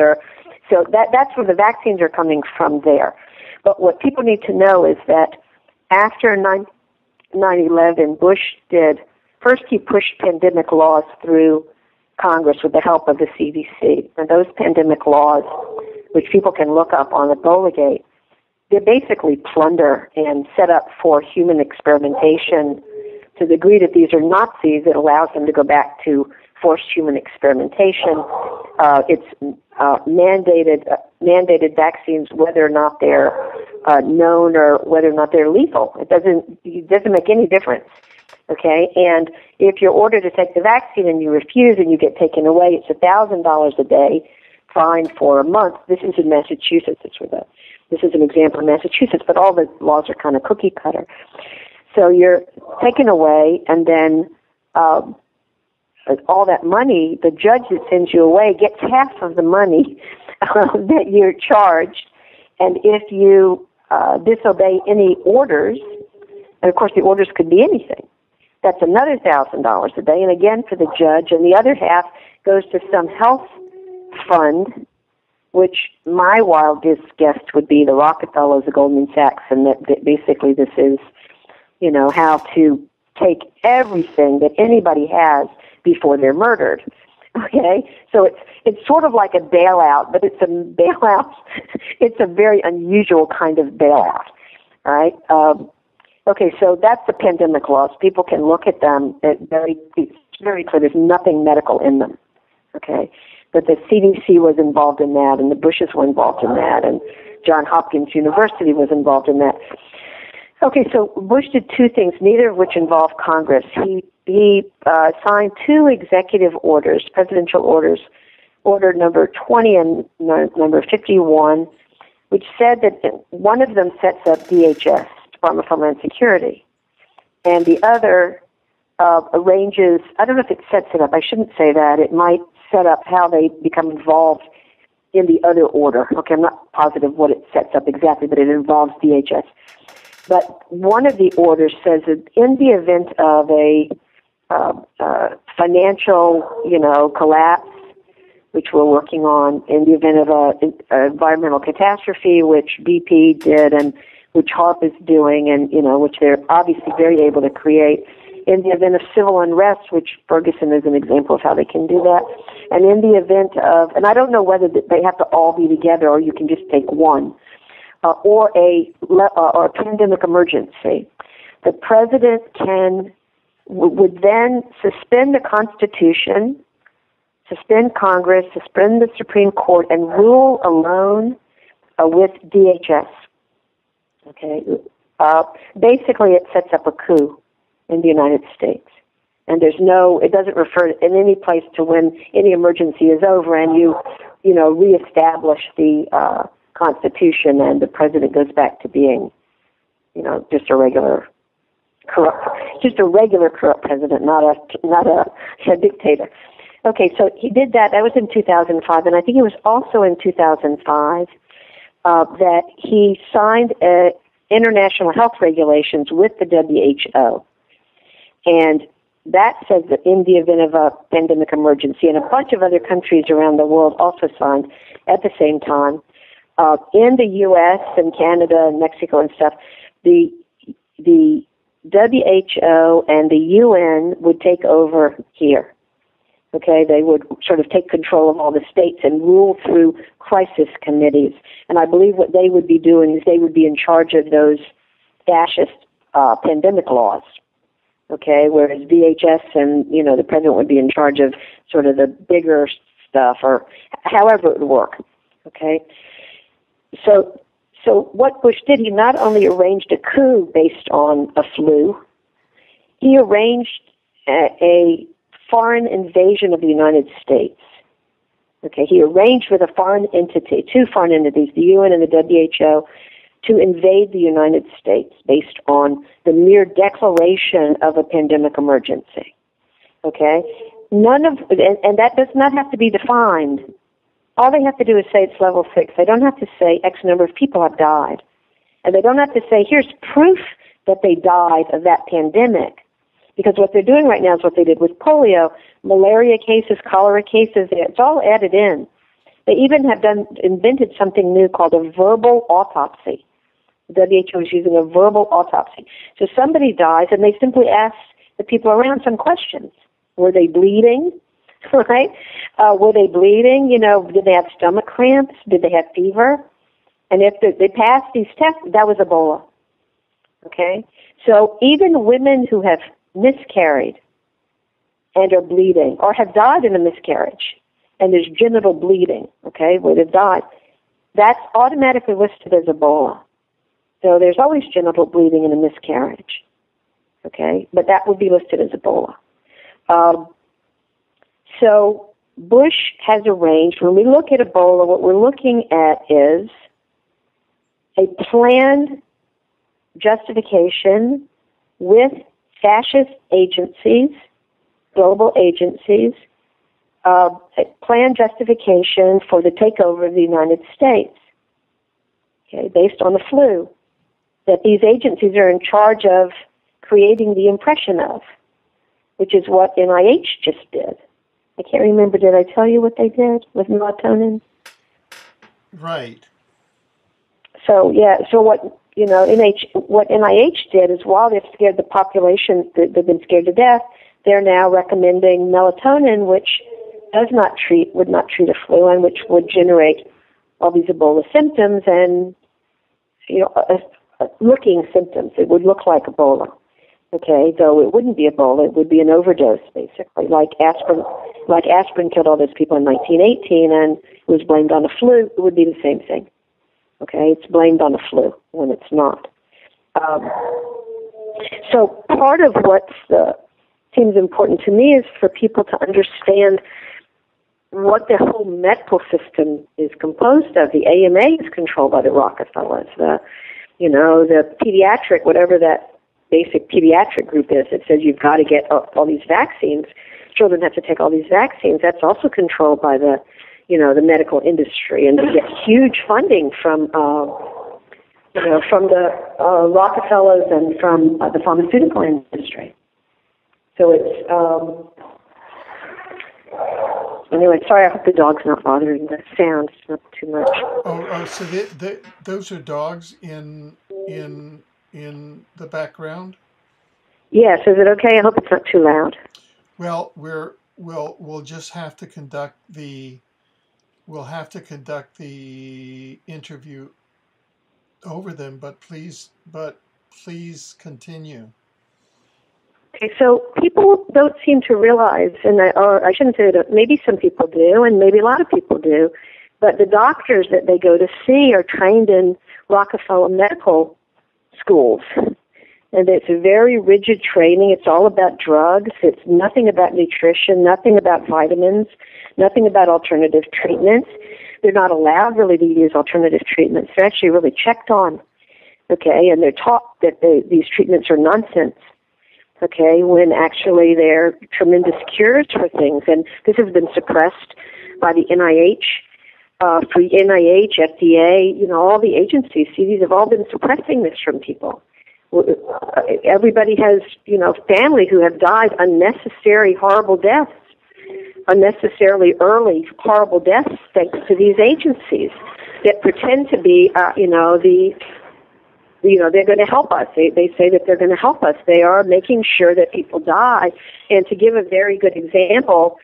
So that's where the vaccines are coming from there. But what people need to know is that after 9/11, Bush first he pushed pandemic laws through Congress with the help of the CDC. And those pandemic laws, which people can look up on EbolaGate, they're basically plunder and set up for human experimentation to the degree that these are Nazis. It allows them to go back to forced human experimentation. It's mandated vaccines, whether or not they're known or whether or not they're lethal. It doesn't make any difference. Okay, and if you're ordered to take the vaccine and you refuse and you get taken away, it's $1,000 a day, fine for a month. This is in Massachusetts. This is an example in Massachusetts, but all the laws are kind of cookie cutter. So you're taken away, and then all that money, the judge that sends you away gets half of the money that you're charged. And if you disobey any orders, and of course the orders could be anything, that's another $1,000 a day. And again for the judge, and the other half goes to some health fund which my wildest guess would be the Rockefellers, the Goldman Sachs, and that basically this is, how to take everything that anybody has before they're murdered. Okay, so it's sort of like a bailout, but it's a bailout. It's a very unusual kind of bailout, all right? Okay, so that's the pandemic laws. People can look at them. It's very clear. There's nothing medical in them. Okay, but the CDC was involved in that, and the Bushes were involved in that, and Johns Hopkins University was involved in that. Okay, so Bush did two things, neither of which involved Congress. He signed two executive orders, presidential orders, order number 20 and number 51, which said that one of them sets up DHS, Department of Homeland Security, and the other arranges, I don't know if it sets it up, I shouldn't say that, it might set up how they become involved in the other order. Okay, I'm not positive what it sets up exactly, but it involves DHS. But one of the orders says that in the event of a financial, collapse, which we're working on, in the event of an environmental catastrophe, which BP did and which HARP is doing, and which they're obviously very able to create, in the event of civil unrest, which Ferguson is an example of how they can do that, and in the event of, and I don't know whether they have to all be together or you can just take one, or a pandemic emergency, the president would then suspend the Constitution, suspend Congress, suspend the Supreme Court, and rule alone with DHS. Okay, basically it sets up a coup in the United States, and it doesn't refer in any place to when any emergency is over and you reestablish the Constitution and the president goes back to being, just a regular corrupt president, not a dictator. Okay, so he did that. That was in 2005, and I think it was also in 2005 that he signed international health regulations with the WHO, and that says that in the event of a pandemic emergency, and a bunch of other countries around the world also signed at the same time. In the U.S. and Canada and Mexico and stuff, the WHO and the UN would take over here. Okay, they would sort of take control of all the states and rule through crisis committees. And I believe what they would be doing is they would be in charge of those fascist pandemic laws. Okay, whereas DHS and, the president would be in charge of sort of the bigger stuff, or however it would work. Okay, so what Bush did, he not only arranged a coup based on a flu, he arranged a foreign invasion of the United States. Okay, he arranged with a foreign entity, two foreign entities, the UN and the WHO, to invade the United States based on the mere declaration of a pandemic emergency. Okay, and that does not have to be defined. All they have to do is say it's level 6. They don't have to say X number of people have died. And they don't have to say, here's proof that they died of that pandemic. Because what they're doing right now is what they did with polio, malaria cases, cholera cases, it's all added in. They even have invented something new called a verbal autopsy. The WHO is using a verbal autopsy. So somebody dies and they simply ask the people around some questions. Were they bleeding? Right? Were they bleeding? Did they have stomach cramps? Did they have fever? And if they passed these tests, that was Ebola. Okay? So even women who have miscarried and are bleeding, or have died in a miscarriage, and there's genital bleeding, okay, where they've died, that's automatically listed as Ebola. So there's always genital bleeding in a miscarriage, okay, but that would be listed as Ebola. So Bush has arranged, when we look at Ebola, what we're looking at is a planned justification with fascist agencies, global agencies, a planned justification for the takeover of the United States, okay, based on the flu, that these agencies are in charge of creating the impression of, which is what NIH just did. I can't remember, did I tell you what they did with melatonin? Right. So so what what NIH did is while they've scared the population, they've been scared to death, they're now recommending melatonin, which would not treat a flu, and which would generate all these Ebola symptoms and looking symptoms. It would look like Ebola. Okay, though it wouldn't be Ebola, it would be an overdose, basically. Like aspirin killed all those people in 1918 and it was blamed on a flu, it would be the same thing. Okay, it's blamed on a flu when it's not. So part of what seems important to me is for people to understand what the whole medical system is composed of. The AMA is controlled by the Rockefellers. The pediatric, whatever that basic pediatric group is, that says you've got to get all these vaccines. Children have to take all these vaccines. That's also controlled by the medical industry, and they get huge funding from the Rockefellers and from the pharmaceutical industry. So it's anyway. Sorry, I hope the dog's not bothering the sound. It's not too much. So those are dogs in the background? Yes. Is it okay? I hope it's not too loud. Well, we'll just have to conduct the interview over them, but please continue. Okay, so people don't seem to realize, or I shouldn't say that, maybe some people do, and maybe a lot of people do, but the doctors that they go to see are trained in Rockefeller medical schools. And it's a very rigid training. It's all about drugs. It's nothing about nutrition, nothing about vitamins, nothing about alternative treatments. They're not allowed really to use alternative treatments. They're actually really checked on, okay, and they're taught that these treatments are nonsense, okay, when actually they're tremendous cures for things. And this has been suppressed by the NIH, FDA, all the agencies. See, these have all been suppressing this from people. Everybody has, family who have died unnecessary, horrible deaths, unnecessarily early, horrible deaths, thanks to these agencies that pretend to be, they're going to help us. They say that they're going to help us. They are making sure that people die. And to give a very good example,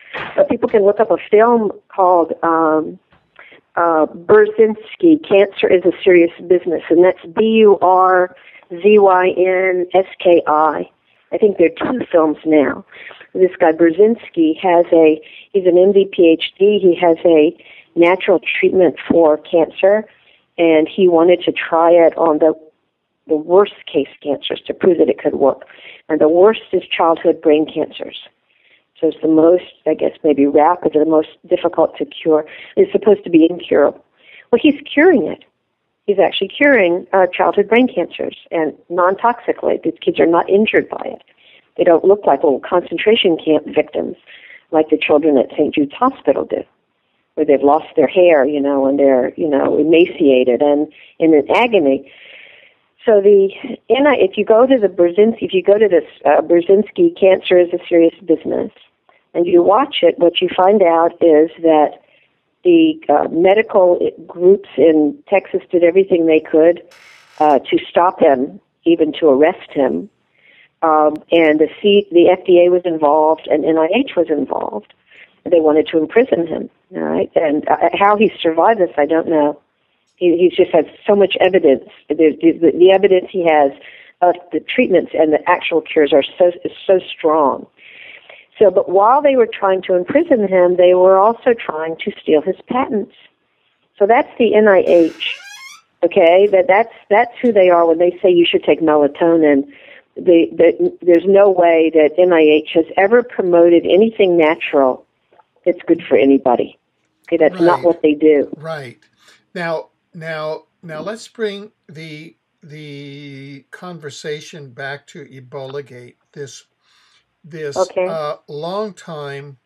people can look up a film called Berzinski, Cancer is a Serious Business, and that's Burzynski. I think there are 2 films now. This guy Berzinski he's an MD PhD. He has a natural treatment for cancer, and he wanted to try it on the worst case cancers to prove that it could work. And the worst is childhood brain cancers. So it's the most, I guess, maybe rapid or the most difficult to cure. It's supposed to be incurable. Well, he's curing it. He's actually curing childhood brain cancers, and non-toxically. These kids are not injured by it. They don't look like little concentration camp victims like the children at St. Jude's Hospital do, where they've lost their hair, and they're, emaciated and in an agony. So if you go to this Berzinski, Cancer is a Serious Business, and you watch it, what you find out is that the medical groups in Texas did everything they could to stop him, even to arrest him. And the FDA was involved, and NIH was involved. They wanted to imprison him. All right, and how he survived this, I don't know. He's just had so much evidence. The evidence he has of the treatments and the actual cures is so strong. So, but while they were trying to imprison him, they were also trying to steal his patents. So that's the NIH. Okay, that's who they are when they say you should take melatonin. There's no way that NIH has ever promoted anything natural that's good for anybody. Okay, that's not what they do. Right. Now let's bring the conversation back to EbolaGate. This long time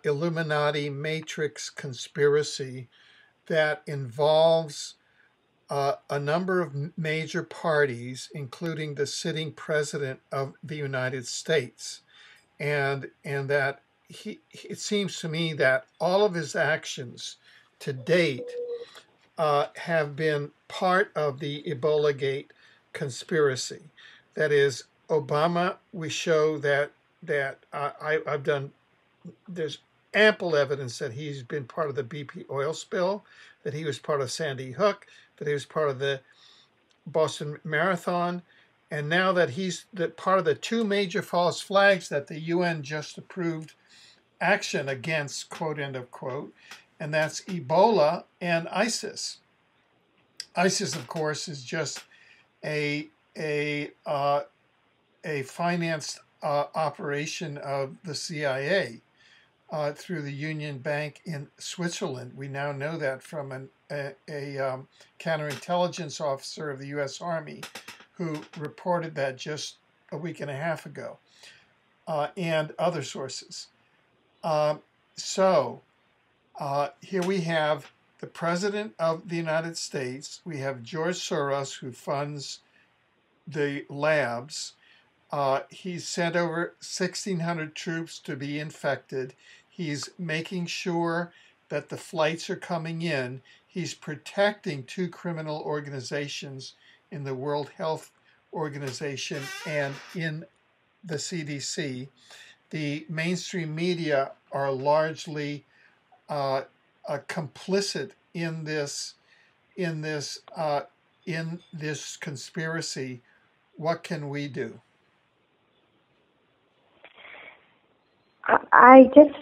Illuminati matrix conspiracy that involves a number of major parties, including the sitting president of the United States, and that it seems to me that all of his actions to date have been part of the EbolaGate conspiracy. That is, Obama, we show that I've done, there's ample evidence that he's been part of the BP oil spill, that he was part of Sandy Hook, that he was part of the Boston Marathon, and now that he's part of the two major false flags that the UN just approved action against, quote, end of quote, and that's Ebola and ISIS. ISIS, of course, is just a financed operation of the CIA through the Union Bank in Switzerland. We now know that from a counterintelligence officer of the U.S. Army who reported that just a week and a half ago, and other sources. So here we have the President of the United States. We have George Soros, who funds the labs. He's sent over 1,600 troops to be infected. He's making sure that the flights are coming in. He's protecting two criminal organizations in the World Health Organization and in the CDC. The mainstream media are largely complicit in this conspiracy. What can we do? I just,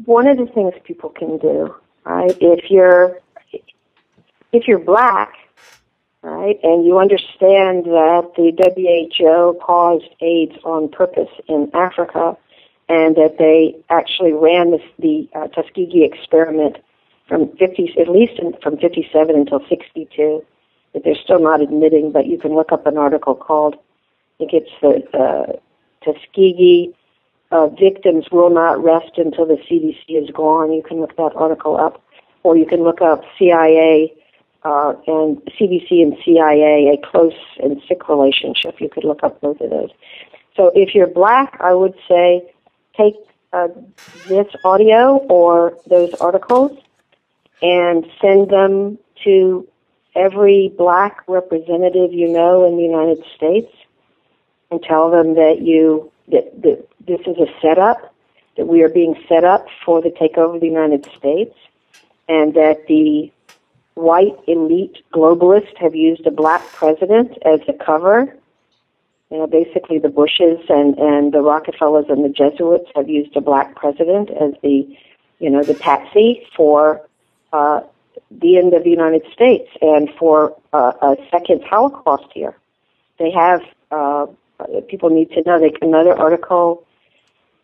one of the things people can do, right? If you're black, right, and you understand that the WHO caused AIDS on purpose in Africa, and that they actually ran the Tuskegee experiment from at least from 57 until 62, that they're still not admitting, but you can look up an article called, I think it's the Tuskegee victims will not rest until the CDC is gone. You can look that article up, or you can look up CIA and CDC and CIA, a close and sick relationship. You could look up both of those. So if you're black, I would say take this audio or those articles and send them to every black representative you know in the United States, and tell them that this is a setup, that we are being set up for the takeover of the United States, and that the white elite globalists have used a black president as the cover. You know, basically the Bushes and the Rockefellers and the Jesuits have used a black president as the patsy for the end of the United States and for a second Holocaust here. They have, people need to know, another article,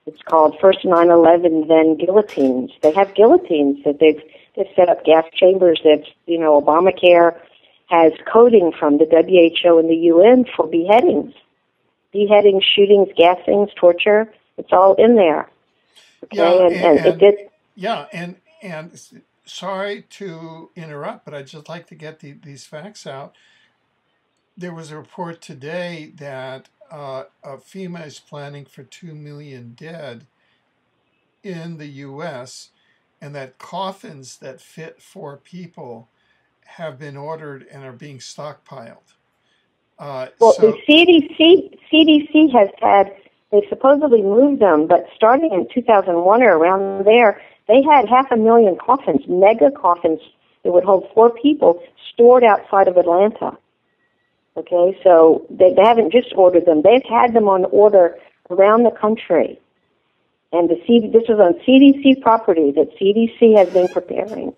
it's called First 9/11, Then Guillotines. They have guillotines that they've set up gas chambers that, Obamacare has coding from the WHO and the UN for beheadings. Beheadings, shootings, gassings, torture, it's all in there. Okay? And sorry to interrupt, but I'd just like to get these facts out. There was a report today that FEMA is planning for 2 million dead in the U.S., and that coffins that fit 4 people have been ordered and are being stockpiled. The CDC has had, they supposedly moved them, but starting in 2001 or around there, they had 500,000 coffins, mega coffins that would hold 4 people, stored outside of Atlanta. Okay, so they haven't just ordered them. They've had them on order around the country. And this was on CDC property that CDC has been preparing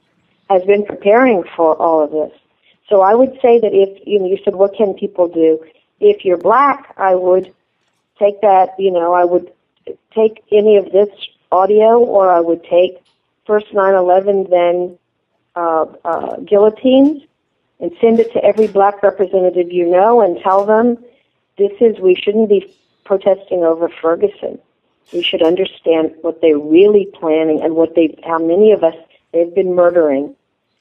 for all of this. So I would say that if, you said, what can people do? If you're black, I would take that, I would take any of this audio, or I would take First 9/11, Then Guillotines, and send it to every black representative you know and tell them we shouldn't be protesting over Ferguson. We should understand what they're really planning and how many of us they've been murdering.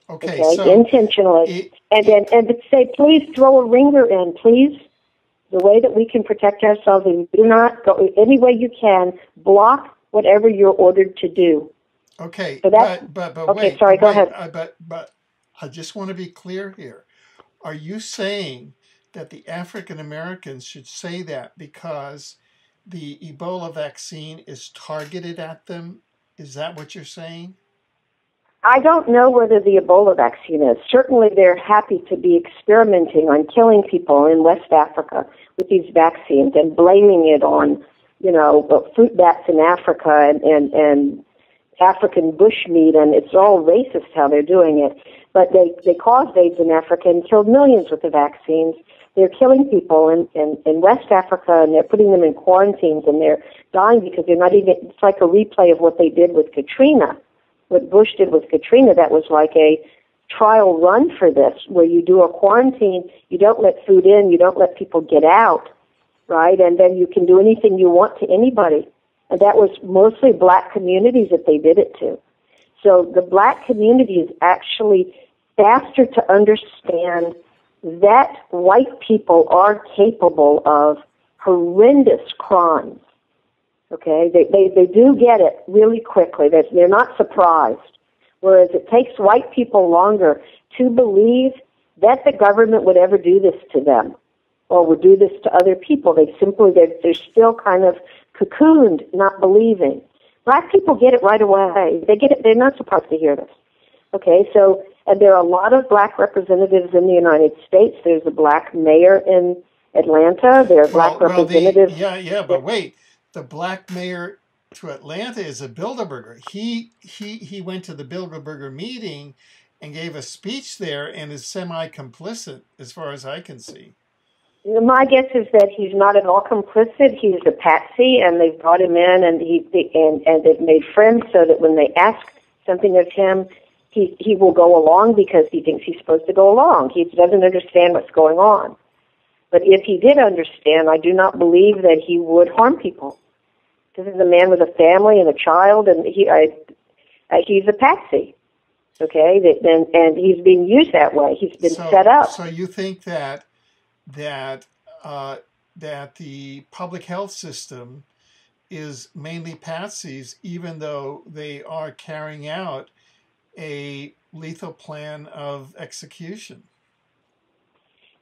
Okay, so intentionally. And say, please throw a ringer in, please. The way that we can protect ourselves is do not go any way you can, block whatever you're ordered to do. Okay, So that's, but okay, wait, sorry, go ahead. but I just want to be clear here. Are you saying that the African Americans should say that because the Ebola vaccine is targeted at them? Is that what you're saying? I don't know whether the Ebola vaccine is. Certainly they're happy to be experimenting on killing people in West Africa with these vaccines and blaming it on, fruit bats in Africa and African bushmeat, and it's all racist how they're doing it. But they caused AIDS in Africa and killed millions with the vaccines. They're killing people in West Africa, and they're putting them in quarantines, and they're dying because they're not even, it's like a replay of what they did with Katrina. What Bush did with Katrina, that was like a trial run for this, where you do a quarantine, you don't let food in, you don't let people get out, right? And then you can do anything you want to anybody. And that was mostly black communities that they did it to. So the black community is actually faster to understand that white people are capable of horrendous crimes. Okay, they do get it really quickly. They're not surprised. Whereas it takes white people longer to believe that the government would ever do this to them or would do this to other people. They're still kind of cocooned, not believing. Black people get it right away. They get it. They're not surprised to hear this. Okay, so, and there are a lot of black representatives in the United States. There's a black mayor in Atlanta. There are black representatives. But wait. The black mayor to Atlanta is a Bilderberger. He went to the Bilderberger meeting and gave a speech there and is semi-complicit as far as I can see. My guess is that he's not at all complicit. He's a patsy, and they've brought him in, and they've made friends so that when they ask something of him, he will go along because he thinks he's supposed to go along. He doesn't understand what's going on. But if he did understand, I do not believe that he would harm people. This is a man with a family and a child, and he's a patsy, okay? And he's being used that way. He's been set up. So you think that the public health system is mainly patsies, even though they are carrying out a lethal plan of execution?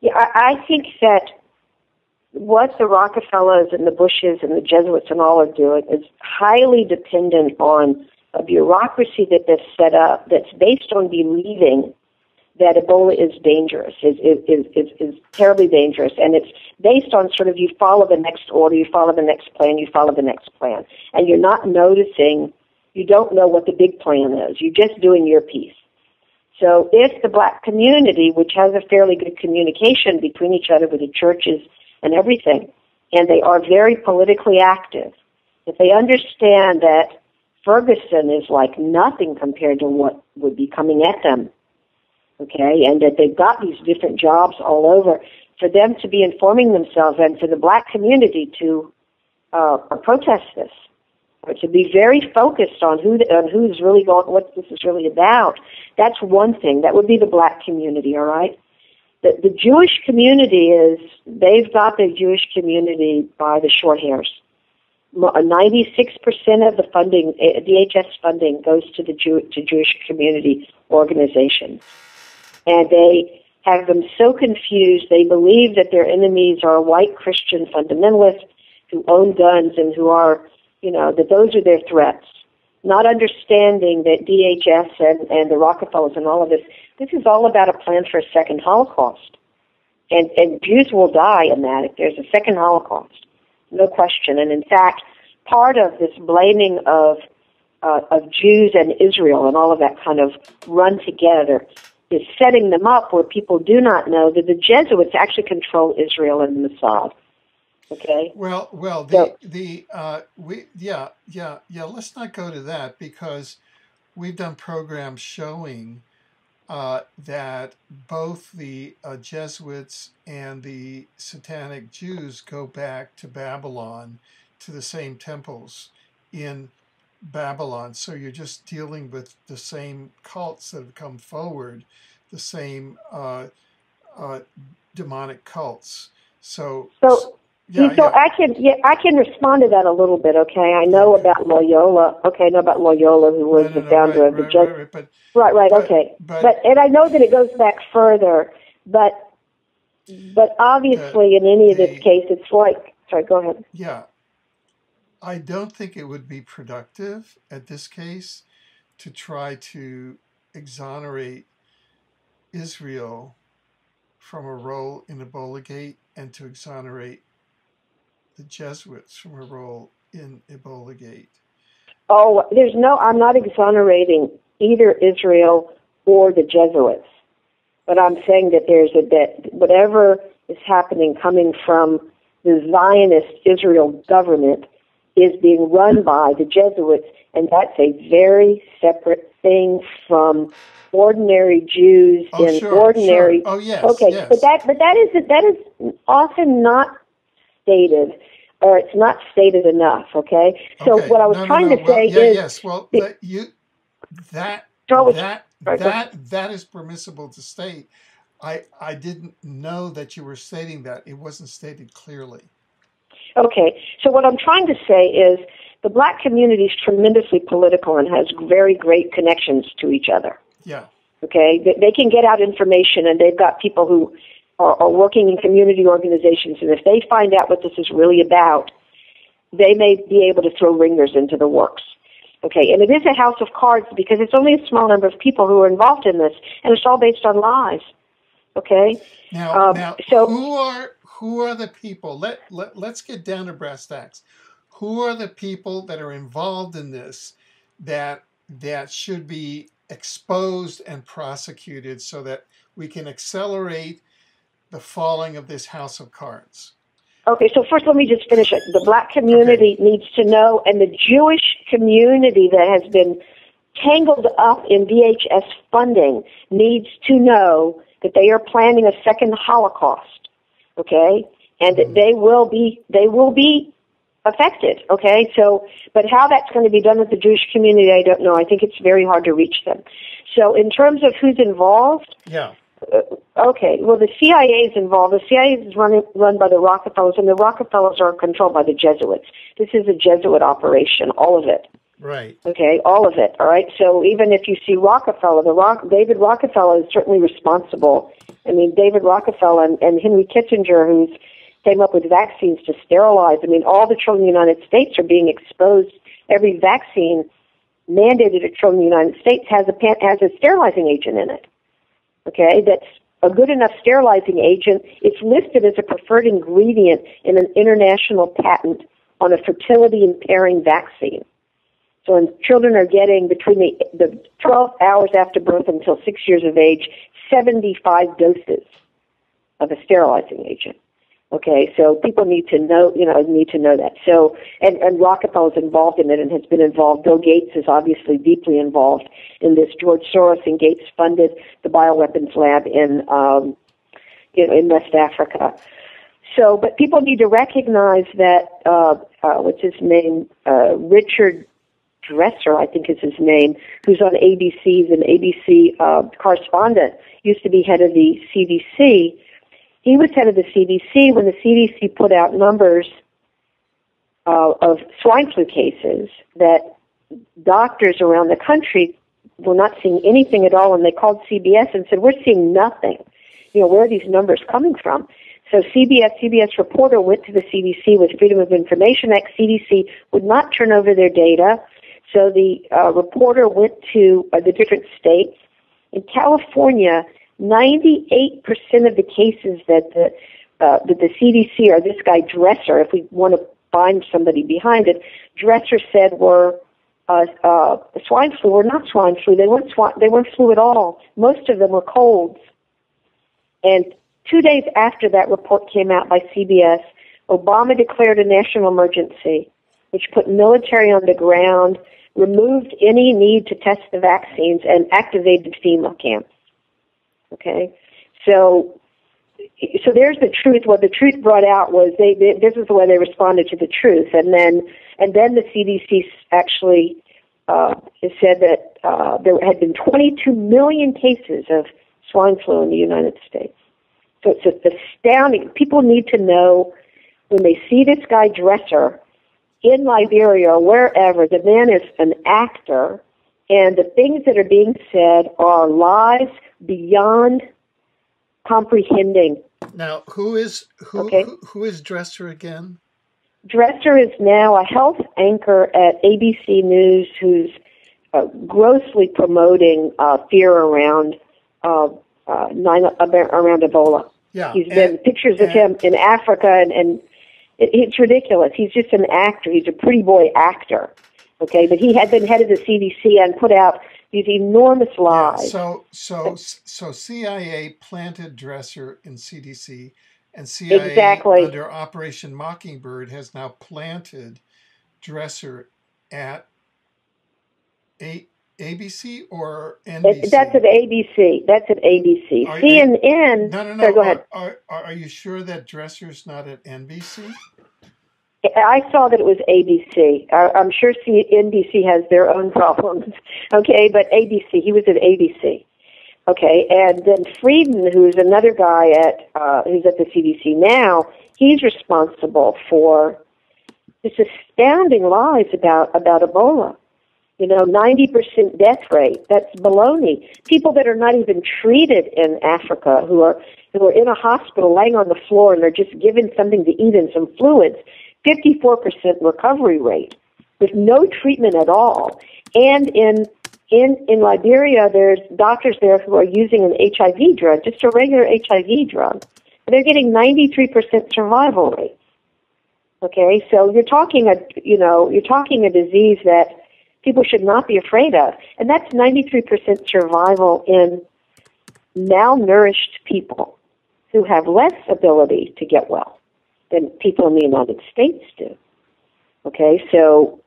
Yeah, I think that what the Rockefellers and the Bushes and the Jesuits and all are doing is highly dependent on a bureaucracy that they've set up that's based on believing that Ebola is dangerous, is terribly dangerous, and it's based on sort of you follow the next order, you follow the next plan, you follow the next plan, and you're not noticing, you don't know what the big plan is. You're just doing your piece. So if the black community, which has a fairly good communication between each other with the churches and everything, and they are very politically active, if they understand that Ferguson is like nothing compared to what would be coming at them, okay, and that they've got these different jobs all over, for them to be informing themselves and for the black community to protest this, or to be very focused on who's really going, what this is really about. That's one thing. That would be the black community, all right? The Jewish community they've got the Jewish community by the short hairs. 96% of the funding, DHS funding, goes to the Jewish community organizations. And they have them so confused, they believe that their enemies are white Christian fundamentalists who own guns and who are, that those are their threats. Not understanding that DHS and the Rockefellers and all of this is all about a plan for a second Holocaust. And Jews will die in that if there's a second Holocaust. No question. And in fact, part of this blaming of Jews and Israel and all of that kind of run together is setting them up where people do not know that the Jesuits actually control Israel and the Mossad. Okay. Well, let's not go to that, because we've done programs showing that both the Jesuits and the Satanic Jews go back to Babylon, to the same temples in Babylon. So you're just dealing with the same cults that have come forward, the same demonic cults. So I can respond to that a little bit. Okay, I know about Loyola. Okay, I know about Loyola, who was the founder of the Jesuits. Right. Okay, but and I know that it goes back further, but obviously in any of this case, it's like. Sorry, go ahead. Yeah, I don't think it would be productive at this case to try to exonerate Israel from a role in EbolaGate and to exonerate the Jesuits from a role in EbolaGate. Oh, I'm not exonerating either Israel or the Jesuits, but I'm saying that that whatever is happening coming from the Zionist Israel government is being run by the Jesuits, and that's a very separate thing from ordinary Jews ordinary. Sure. Oh yes. Okay, yes. but that is often not stated, or it's not stated enough. Okay. So what I was trying to say is yes. Well, that is permissible to state. I didn't know that you were stating that. It wasn't stated clearly. Okay, so what I'm trying to say is the black community is tremendously political and has very great connections to each other. Yeah. Okay, they can get out information, and they've got people who are working in community organizations, and if they find out what this is really about, they may be able to throw ringers into the works. Okay, and it is a house of cards because it's only a small number of people who are involved in this, and it's all based on lies. Okay. Now, who are the people? Let's get down to brass tacks. Who are the people that are involved in this that should be exposed and prosecuted so that we can accelerate the falling of this house of cards? Okay, so first let me just finish it. The black community needs to know, and the Jewish community that has been tangled up in VHS funding needs to know that they are planning a second Holocaust, okay, and that they will be affected, okay. So, but how that's going to be done with the Jewish community, I don't know. I think it's very hard to reach them. So, in terms of who's involved, okay. Well, the CIA is involved. The CIA is run by the Rockefellers, and the Rockefellers are controlled by the Jesuits. This is a Jesuit operation, all of it. Right. Okay, all of it. All right. So even if you see Rockefeller, David Rockefeller is certainly responsible. I mean, David Rockefeller and Henry Kissinger, who came up with vaccines to sterilize. I mean, all the children in the United States are being exposed. Every vaccine mandated at children in the United States has a sterilizing agent in it. Okay, that's a good enough sterilizing agent. It's listed as a preferred ingredient in an international patent on a fertility impairing vaccine. So when children are getting between the 12 hours after birth until 6 years of age, 75 doses of a sterilizing agent. Okay, so people need to know that. So, and Rockefeller's involved in it and has been involved. Bill Gates is obviously deeply involved in this. George Soros and Gates funded the bioweapons lab in West Africa. So, but people need to recognize that, what's his name, Richard Dresser, I think is his name, who's on ABC's an ABC correspondent, used to be head of the CDC. He was head of the CDC when the CDC put out numbers of swine flu cases that doctors around the country were not seeing anything at all, and they called CBS and said, we're seeing nothing. Where are these numbers coming from? So CBS reporter went to the CDC with Freedom of Information Act. CDC would not turn over their data. So the reporter went to the different states. In California, 98% of the cases that the CDC or this guy Dresser, if we want to find somebody behind it, Dresser said were swine flu or not swine flu. They weren't flu at all. Most of them were colds. And 2 days after that report came out by CBS, Obama declared a national emergency, which put military on the ground, removed any need to test the vaccines, and activated FEMA camps. Okay, so there's the truth. What the truth brought out was this is the way they responded to the truth, and then the CDC actually said that there had been 22 million cases of swine flu in the United States. So it's astounding. People need to know when they see this guy Dresser in Liberia or wherever, the man is an actor, and the things that are being said are lies beyond comprehending. Now, who is Dresser again? Dresser is now a health anchor at ABC News who's grossly promoting fear around Ebola. Yeah, He's been pictures of him in Africa, and it's ridiculous. He's just an actor. He's a pretty boy actor. Okay, but he had been head of the CDC and put out these enormous lies. Yeah, so CIA planted Dresser in CDC, and CIA under Operation Mockingbird has now planted Dresser at ABC or NBC? That's at ABC. CNN. No. Sorry, go ahead. Are you sure that Dresser's not at NBC? I saw that it was ABC. I'm sure NBC has their own problems. Okay, but ABC. He was at ABC. Okay, and then Frieden, who's another guy who's at the CDC now, he's responsible for this astounding lies about Ebola. 90% death rate. That's baloney. People that are not even treated in Africa, who are in a hospital laying on the floor and they're just given something to eat and some fluids, 54% recovery rate with no treatment at all. And in Liberia, there's doctors there who are using an HIV drug, just a regular HIV drug. And they're getting 93% survival rate. Okay, so you're talking a disease that people should not be afraid of. And that's 93% survival in malnourished people who have less ability to get well than people in the United States do. Okay, so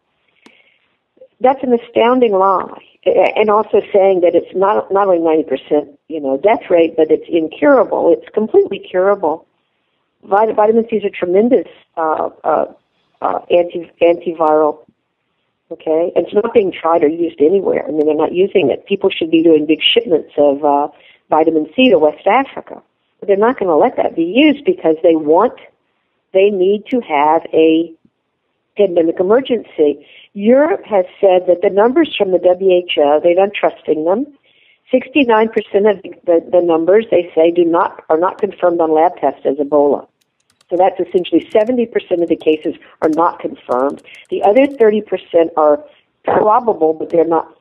that's an astounding lie. And also saying that it's not only 90%, death rate, but it's incurable. It's completely curable. Vitamin C is a tremendous antiviral. Okay, and it's not being tried or used anywhere. I mean, they're not using it. People should be doing big shipments of vitamin C to West Africa, but they're not going to let that be used because they need to have a pandemic emergency. Europe has said that the numbers from the WHO, they're not trusting them. 69% of the numbers they say are not confirmed on lab tests as Ebola. So that's essentially 70% of the cases are not confirmed. The other 30% are probable, but they're not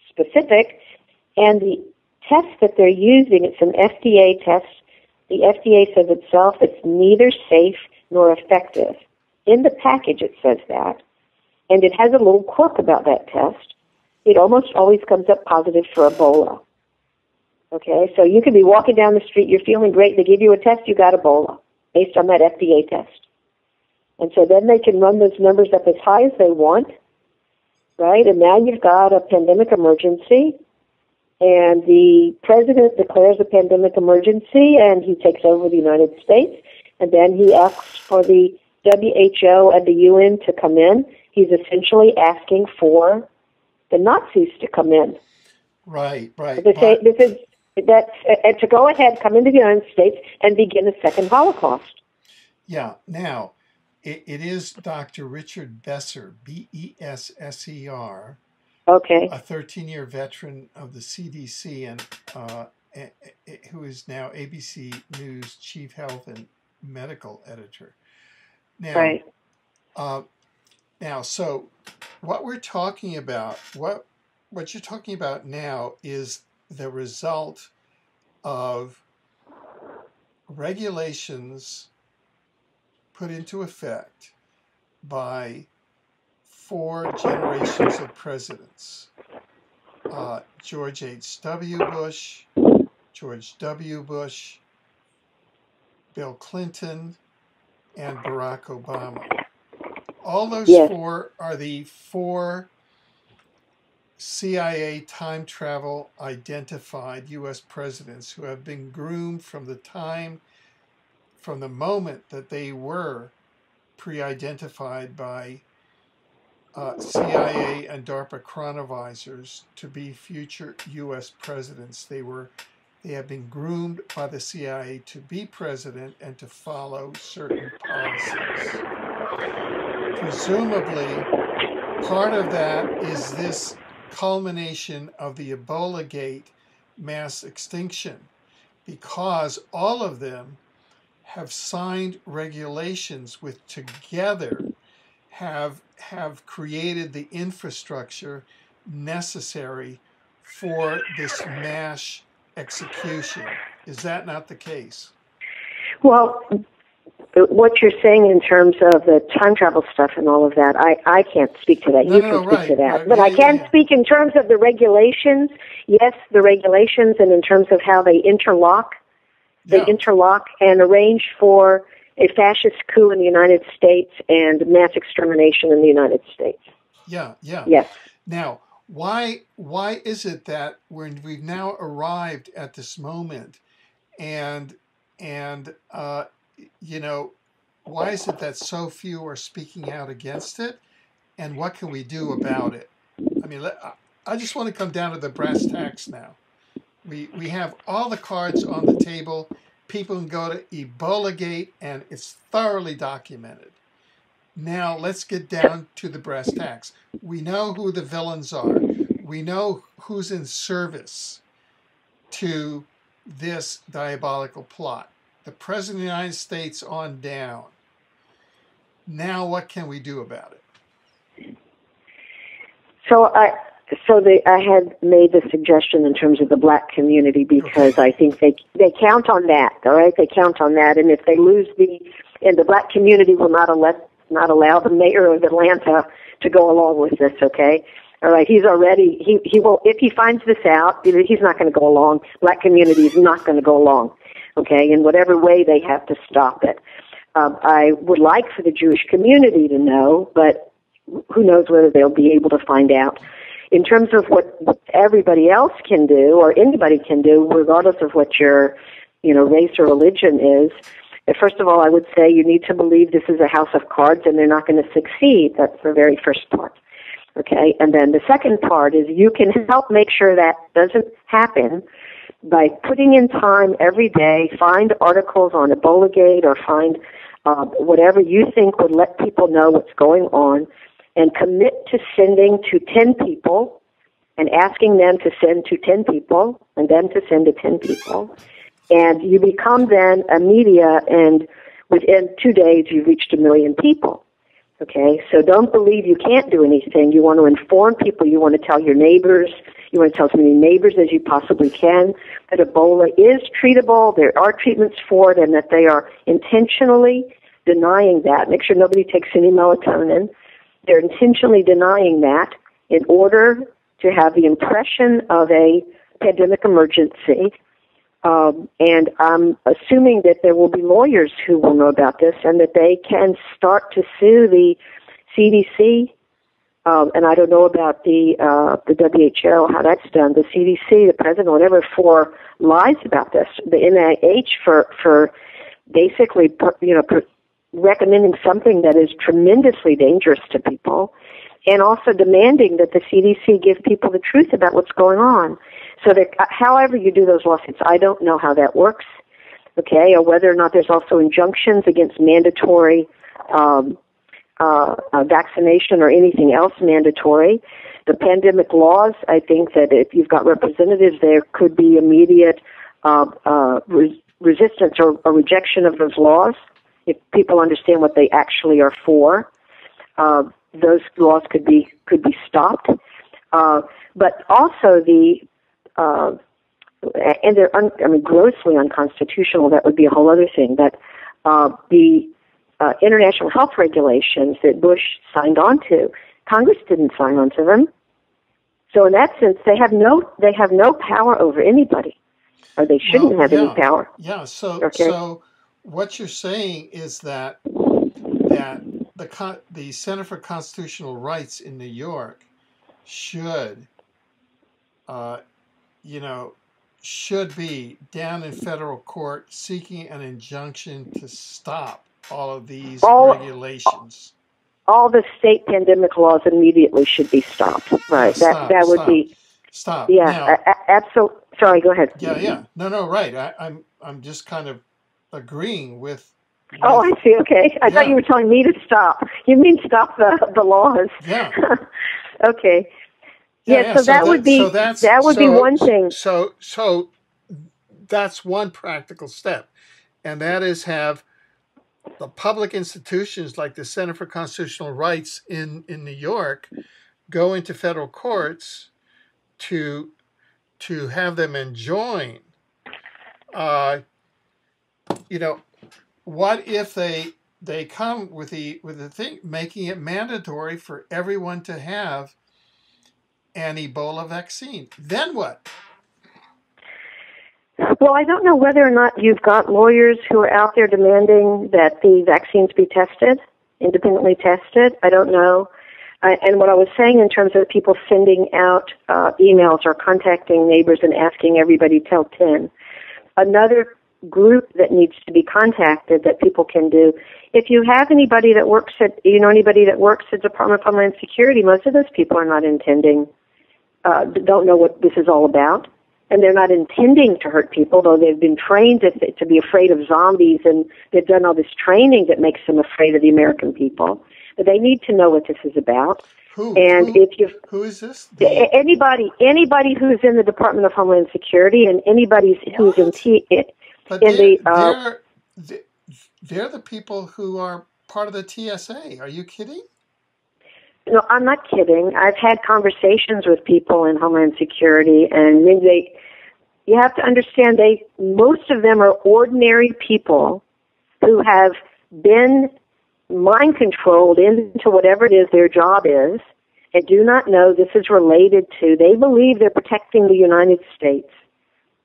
specific. And the test that they're using, it's an FDA test. The FDA says itself it's neither safe nor effective. In the package it says that. And it has a little quirk about that test. It almost always comes up positive for Ebola. Okay, so you could be walking down the street, you're feeling great, they give you a test, you got Ebola, based on that FDA test. And so then they can run those numbers up as high as they want, right? And now you've got a pandemic emergency, and the president declares a pandemic emergency, and he takes over the United States, and then he asks for the WHO and the UN to come in. He's essentially asking for the Nazis to come in. Right. And to go ahead, come into the United States and begin a second Holocaust. Yeah. Now, it is Dr. Richard Besser, Besser, okay, a 13-year veteran of the CDC and who is now ABC News Chief Health and Medical Editor. Now, right. So what we're talking about, what you're talking about now is the result of regulations put into effect by 4 generations of presidents. George H.W. Bush, George W. Bush, Bill Clinton, and Barack Obama. All those 4 are the 4 CIA time travel identified U.S. presidents who have been groomed from the moment that they were pre-identified by CIA and DARPA chronovisors to be future U.S. presidents. They were They have been groomed by the CIA to be president and to follow certain policies. Presumably, part of that is this culmination of the EbolaGate mass extinction, because all of them have signed regulations which together have created the infrastructure necessary for this mass execution. Is that not the case? Well, what you're saying in terms of the time travel stuff and all of that, I can't speak to that. You can speak to that. Right. But I can speak in terms of the regulations. Yes, the regulations, and in terms of how they interlock. They interlock and arrange for a fascist coup in the United States and mass extermination in the United States. Yeah. Yes. Now, why is it that when we've now arrived at this moment, and why is it that so few are speaking out against it, and what can we do about it? I mean, I just want to come down to the brass tacks now. We have all the cards on the table. People can go to EbolaGate, and it's thoroughly documented. Now let's get down to the brass tacks. We know who the villains are. We know who's in service to this diabolical plot. The President of the United States on down. Now what can we do about it? So I had made the suggestion in terms of the black community because I think they count on that, all right? They count on that, and if they lose and the black community will not allow the mayor of Atlanta to go along with this, okay? All right, he will, if he finds this out, he's not going to go along. Black community is not going to go along, okay? In whatever way they have to stop it. I would like for the Jewish community to know, but who knows whether they'll be able to find out. In terms of what everybody else can do, or anybody can do, regardless of what your, race or religion is, first of all, I would say you need to believe this is a house of cards and they're not going to succeed. That's the very first part. Okay? And then the second part is you can help make sure that doesn't happen by putting in time every day, find articles on EbolaGate or find whatever you think would let people know what's going on, and commit to sending to 10 people and asking them to send to 10 people and them to send to 10 people. And you become then a media, and within 2 days you've reached 1 million people. Okay? So don't believe you can't do anything. You want to inform people. You want to tell your neighbors. You want to tell as many neighbors as you possibly can that Ebola is treatable, there are treatments for it, and that they are intentionally denying that. Make sure nobody takes any melatonin. They're intentionally denying that in order to have the impression of a pandemic emergency. And I'm assuming that there will be lawyers who will know about this and that they can start to sue the CDC. And I don't know about the WHO, how that's done. The CDC, the president, whatever, for lies about this. The NIH for basically, recommending something that is tremendously dangerous to people, and also demanding that the CDC give people the truth about what's going on. So that however you do those lawsuits, I don't know how that works, okay, or whether or not there's also injunctions against mandatory vaccination or anything else mandatory. The pandemic laws, I think that if you've got representatives, there could be immediate resistance or rejection of those laws. If people understand what they actually are for, those laws could be stopped. But also and they're grossly unconstitutional. That would be a whole other thing. But the international health regulations that Bush signed on to, Congress didn't sign on to them. So in that sense, they have no power over anybody, or they shouldn't have any power. Yeah. So okay. So what you're saying is that the Center for Constitutional Rights in New York should be down in federal court seeking an injunction to stop all of these regulations. All the state pandemic laws immediately should be stopped. Right. That would be. Stop. Yeah. Absolutely. Sorry, go ahead. Yeah. No, right. I'm just kind of agreeing with. Oh, I see. Okay. I thought you were telling me to stop. You mean stop the laws? Yeah. Okay. Yeah. So that would be one thing. So that's one practical step, and that is have the public institutions like the Center for Constitutional Rights in New York go into federal courts to have them enjoin. What if they come with the thing making it mandatory for everyone to have an Ebola vaccine? Then what? Well, I don't know whether or not you've got lawyers who are out there demanding that the vaccines be tested, independently tested. I don't know. And what I was saying in terms of people sending out emails or contacting neighbors and asking everybody tell 10, another group that needs to be contacted that people can do. If you have anybody that works at the Department of Homeland Security, most of those people are not intending, don't know what this is all about, and they're not intending to hurt people, though they've been trained to be afraid of zombies, and they've done all this training that makes them afraid of the American people. But they need to know what this is about. Who is this? Anybody who's in the Department of Homeland Security and anybody who's they're the people who are part of the TSA. Are you kidding? No, I'm not kidding. I've had conversations with people in Homeland Security, and you have to understand, most of them are ordinary people who have been mind controlled into whatever it is their job is, and do not know this is related to. They believe they're protecting the United States.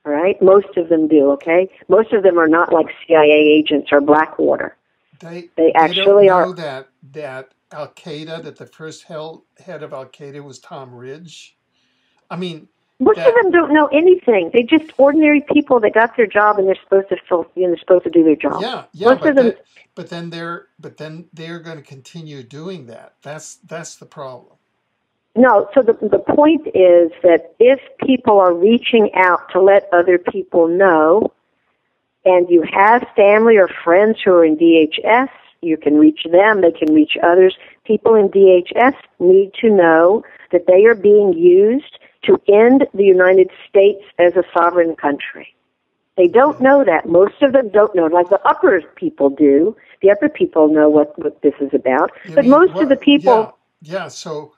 All right, most of them do. Okay, most of them are not like CIA agents or Blackwater. They actually don't know that Al Qaeda, that the first head of Al Qaeda was Tom Ridge. I mean, most of them don't know anything. They're just ordinary people that got their job and they're supposed to do their job. Yeah. But then they're going to continue doing that. That's the problem. No, so the point is that if people are reaching out to let other people know, and you have family or friends who are in DHS, you can reach them, they can reach others. People in DHS need to know that they are being used to end the United States as a sovereign country. They don't know that. Most of them don't know. Like the upper people do. The upper people know what this is about. But most of the people... Yeah, so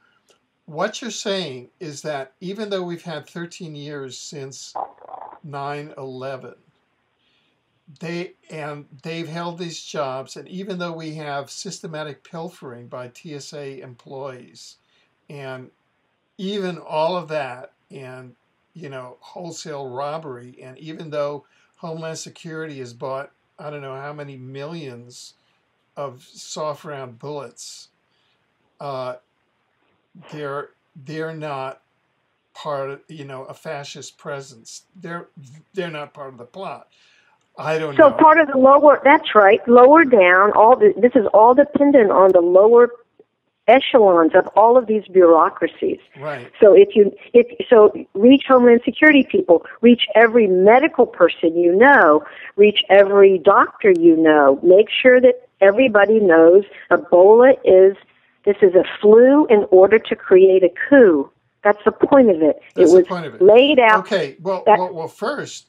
what you're saying is that even though we've had 13 years since 9/11, they've held these jobs, and even though we have systematic pilfering by TSA employees, and even all of that, and wholesale robbery, and even though Homeland Security has bought I don't know how many millions of soft round bullets, they're not part of a fascist presence. They're not part of the plot. I don't know. So part of the lower, that's right, lower down, this is all dependent on the lower echelons of all of these bureaucracies. Right. So so reach Homeland Security people, reach every medical person you know, reach every doctor you know. Make sure that everybody knows Ebola this is a flu in order to create a coup. That's the point of it. That's the point of it. Laid out. Okay. Well, first,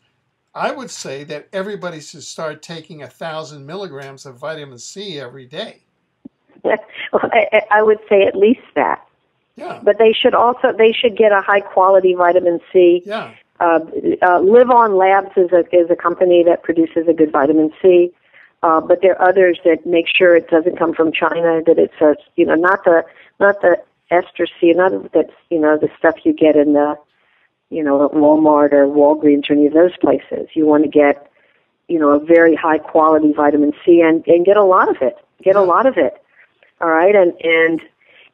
I would say that everybody should start taking 1,000 milligrams of vitamin C every day. I would say at least that. Yeah. But they should get a high quality vitamin C. Yeah. Live On Labs is a company that produces a good vitamin C. But there are others that make sure it doesn't come from China, that it's not the ester C, not that's the stuff you get in the at Walmart or Walgreens or any of those places. You want to get a very high quality vitamin C and get a lot of it. A lot of it. All right, and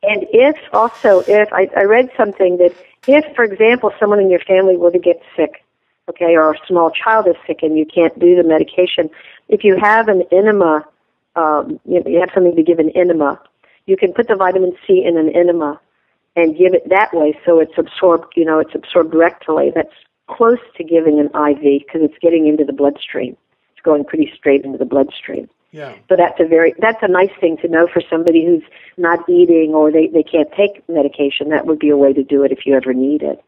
if I read something that if, for example, someone in your family were to get sick, okay, or a small child is sick and you can't do the medication, if you have an enema, you have something to give an enema, you can put the vitamin C in an enema and give it that way, so it's absorbed. It's absorbed rectally. That's close to giving an IV because it's getting into the bloodstream. It's going pretty straight into the bloodstream. Yeah. So that's a nice thing to know for somebody who's not eating or they can't take medication. That would be a way to do it if you ever need it.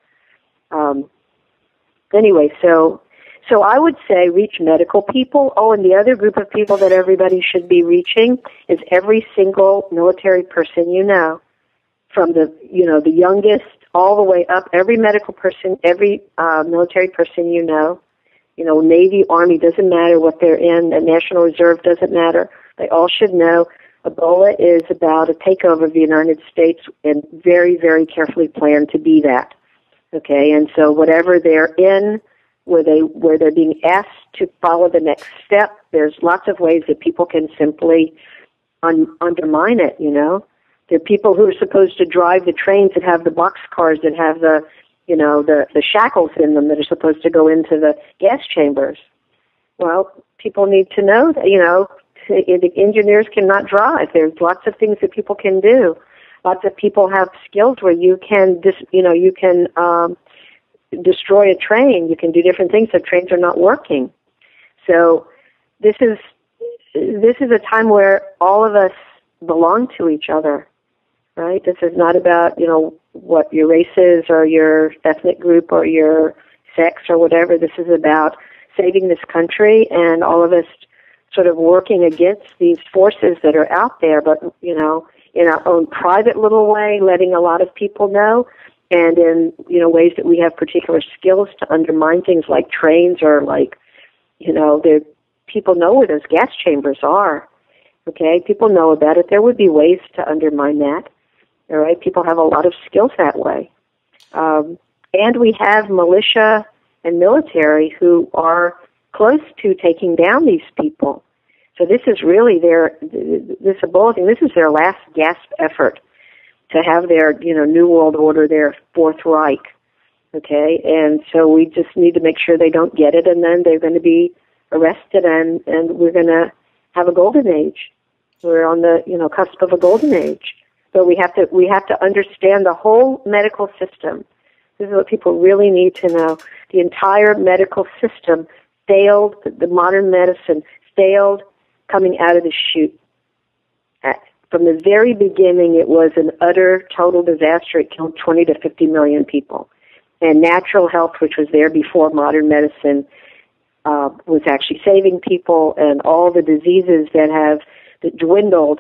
Anyway, so I would say reach medical people. Oh, and the other group of people that everybody should be reaching is every single military person you know, from the youngest all the way up. Every medical person, every military person you know, Navy, Army, doesn't matter what they're in. The National Reserve doesn't matter. They all should know Ebola is about a takeover of the United States and very, very carefully planned to be that. Okay, and so whatever they're in, where they're being asked to follow the next step, there's lots of ways that people can simply undermine it, There are people who are supposed to drive the trains that have the boxcars that have the shackles in them that are supposed to go into the gas chambers. Well, people need to know that, the engineers cannot drive. There's lots of things that people can do. Lots of people have skills where you can destroy a train. You can do different things if trains are not working. So this is a time where all of us belong to each other, right? This is not about, what your race is or your ethnic group or your sex or whatever. This is about saving this country and all of us sort of working against these forces that are out there, but, in our own private little way, letting a lot of people know, and in, ways that we have particular skills to undermine things like trains or like, people know where those gas chambers are. Okay, people know about it. There would be ways to undermine that. All right, people have a lot of skills that way. And we have militia and military who are close to taking down these people. So this is really this Ebola thing, this is their last gasp effort to have their, New World Order, their Fourth Reich. Okay, and so we just need to make sure they don't get it, and then they're going to be arrested, and we're going to have a golden age. We're on the, cusp of a golden age. But we have to understand the whole medical system. This is what people really need to know. The entire medical system failed, the modern medicine failed coming out of the chute. From the very beginning, it was an utter, total disaster. It killed 20 to 50 million people. And natural health, which was there before modern medicine, was actually saving people, and all the diseases that dwindled.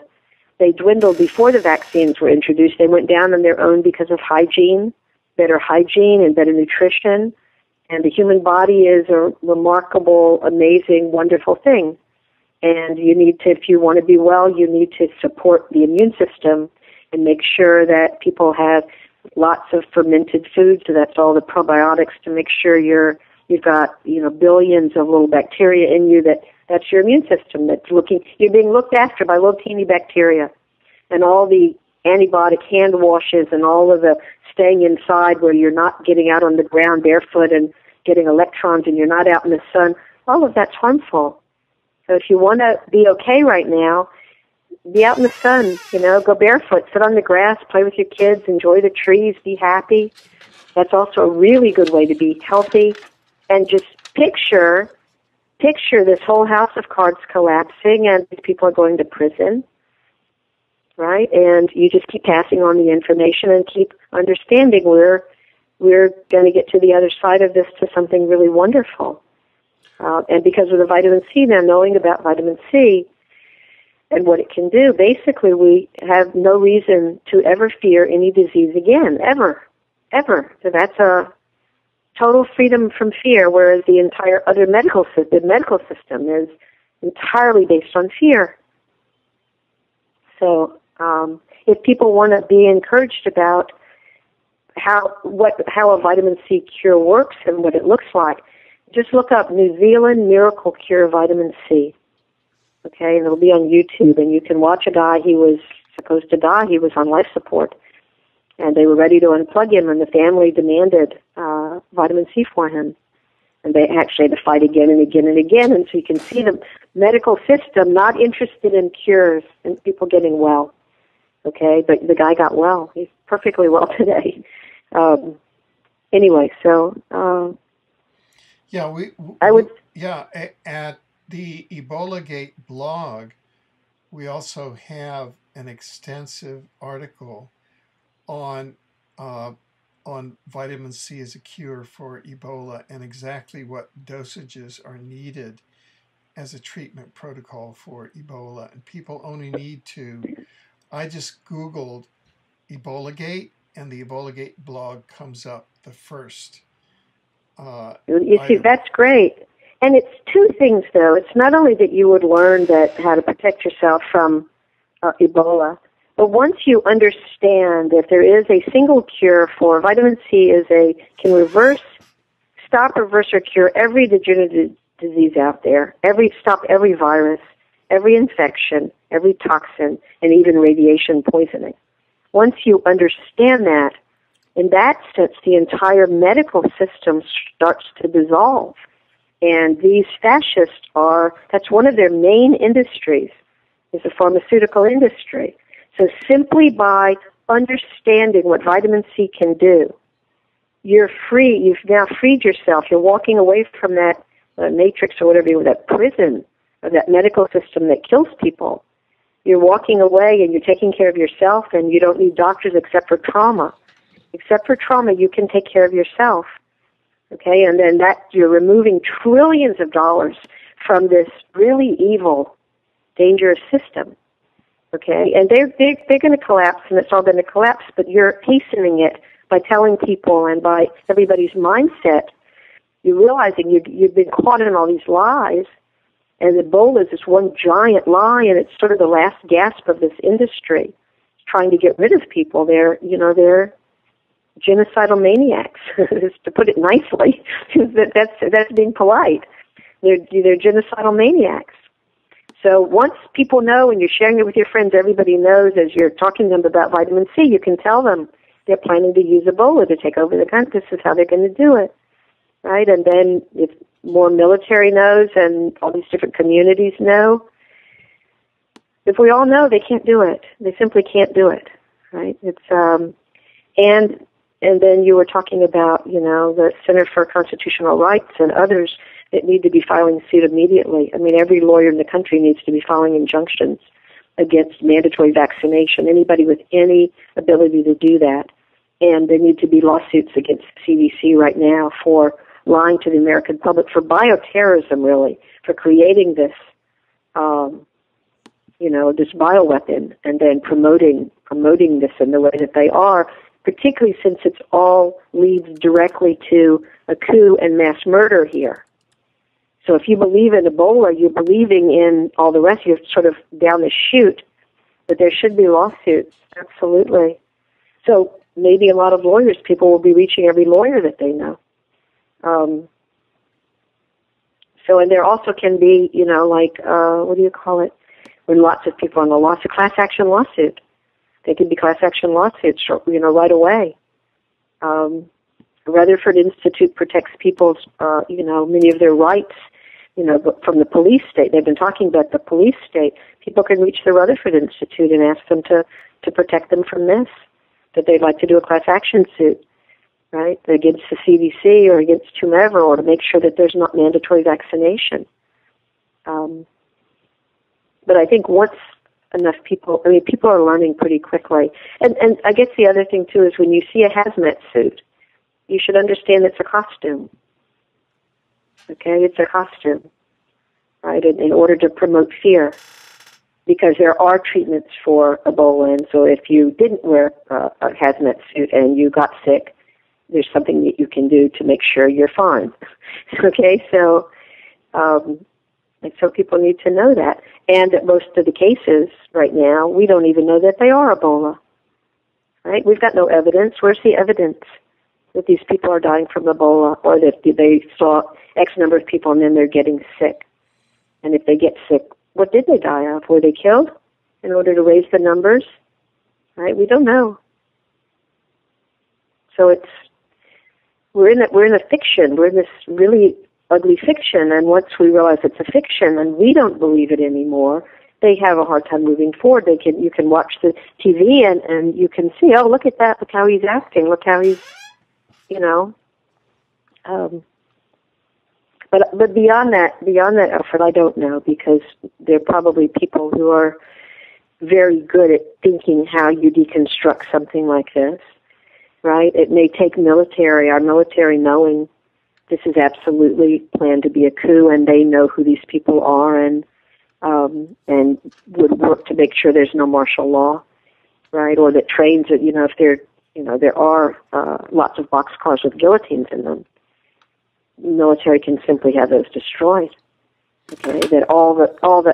They dwindled before the vaccines were introduced. They went down on their own because of hygiene, better hygiene and better nutrition. And the human body is a remarkable, amazing, wonderful thing. And you need to, if you want to be well, you need to support the immune system and make sure that people have lots of fermented foods. So that's all the probiotics to make sure you've got, billions of little bacteria in you that's your immune system you're being looked after by little teeny bacteria. And all the antibiotic hand washes and all of the staying inside where you're not getting out on the ground barefoot and getting electrons and you're not out in the sun, all of that's harmful. So if you want to be okay right now, be out in the sun, go barefoot, sit on the grass, play with your kids, enjoy the trees, be happy. That's also a really good way to be healthy. And just picture this whole house of cards collapsing and these people are going to prison, right? And you just keep passing on the information and keep understanding we're going to get to the other side of this to something really wonderful. And because of the vitamin C, now knowing about vitamin C and what it can do, basically we have no reason to ever fear any disease again, ever. So that's a total freedom from fear, whereas the entire other medical system is entirely based on fear. So if people want to be encouraged about how a vitamin C cure works and what it looks like, just look up New Zealand Miracle Cure Vitamin C. Okay, and it'll be on YouTube, and you can watch a guy, he was supposed to die, he was on life support, and they were ready to unplug him, and the family demanded vitamin C for him. And they actually had to fight again and again and again, and so you can see the medical system not interested in cures and people getting well. Okay, but the guy got well. He's perfectly well today. Anyway, so Yeah, I would. yeah, at the EbolaGate blog, we also have an extensive article on uh, on vitamin C as a cure for Ebola and exactly what dosages are needed as a treatment protocol for Ebola. And people only need to. I just Googled EbolaGate, and the EbolaGate blog comes up the first. You see, that's great. And it's two things, though. It's not only that you would learn that how to protect yourself from Ebola, but once you understand that there is a single cure for vitamin C, can stop, reverse, or cure every degenerative disease out there, stop every virus, every infection, every toxin, and even radiation poisoning. Once you understand that, in that sense, the entire medical system starts to dissolve. And these fascists that's one of their main industries, is the pharmaceutical industry. So simply by understanding what vitamin C can do, you're free. You've now freed yourself. You're walking away from that matrix or whatever, that prison of that medical system that kills people. You're walking away and you're taking care of yourself, and you don't need doctors except for trauma. Except for trauma, you can take care of yourself. Okay, and then you're removing trillions of dollars from this really evil, dangerous system. Okay, and they're going to collapse, and it's all going to collapse, but you're hastening it by telling people and by everybody's mindset. You're realizing you've been caught in all these lies, and Ebola is this one giant lie, and it's sort of the last gasp of this industry trying to get rid of people. They're genocidal maniacs, to put it nicely. that's being polite. They're genocidal maniacs. So once people know, and you're sharing it with your friends, everybody knows as you're talking to them about vitamin C, you can tell them they're planning to use Ebola to take over the country. This is how they're going to do it, right? And then if more military knows and all these different communities know, if we all know, they can't do it. They simply can't do it, right? It's and then you were talking about, the Center for Constitutional Rights and others that need to be filing suit immediately. I mean, every lawyer in the country needs to be filing injunctions against mandatory vaccination, anybody with any ability to do that. And there need to be lawsuits against CDC right now for lying to the American public, for bioterrorism, really, for creating this, this bioweapon and then promoting this in the way that they are, particularly since it's all leads directly to a coup and mass murder here. So if you believe in Ebola, you're believing in all the rest. You're sort of down the chute, but there should be lawsuits, absolutely. So maybe a lot of lawyers, people will be reaching every lawyer that they know. And there also can be, what do you call it, when lots of people on a class action lawsuit. They can be class action lawsuits, right away. Rutherford Institute protects people's, many of their rights, from the police state. They've been talking about the police state. People can reach the Rutherford Institute and ask them to protect them from this, that they'd like to do a class action suit, right, against the CDC or against whomever, or to make sure that there's not mandatory vaccination. But I think once enough people are learning pretty quickly. And I guess the other thing, too, is when you see a hazmat suit, you should understand it's a costume. Okay, it's a costume, right, in order to promote fear. Because there are treatments for Ebola, and so if you didn't wear a hazmat suit and you got sick, there's something that you can do to make sure you're fine. Okay, so people need to know that. And that most of the cases right now, we don't even know that they are Ebola. Right? We've got no evidence. Where's the evidence that these people are dying from Ebola, or that they saw X number of people and then they're getting sick? And if they get sick, what did they die of? Were they killed in order to raise the numbers? Right? We don't know. So we're in a fiction. We're in this really ugly fiction, and once we realize it's a fiction and we don't believe it anymore, they have a hard time moving forward. You can watch the TV and you can see, oh, look at that, look how he's acting, look how he's, But beyond that, Alfred, I don't know, because there are probably people who are very good at thinking how you deconstruct something like this, right? It may take our military knowing this is absolutely planned to be a coup, and they know who these people are, and would work to make sure there's no martial law, right? Or that trains, if there are lots of boxcars with guillotines in them, the military can simply have those destroyed. Okay, that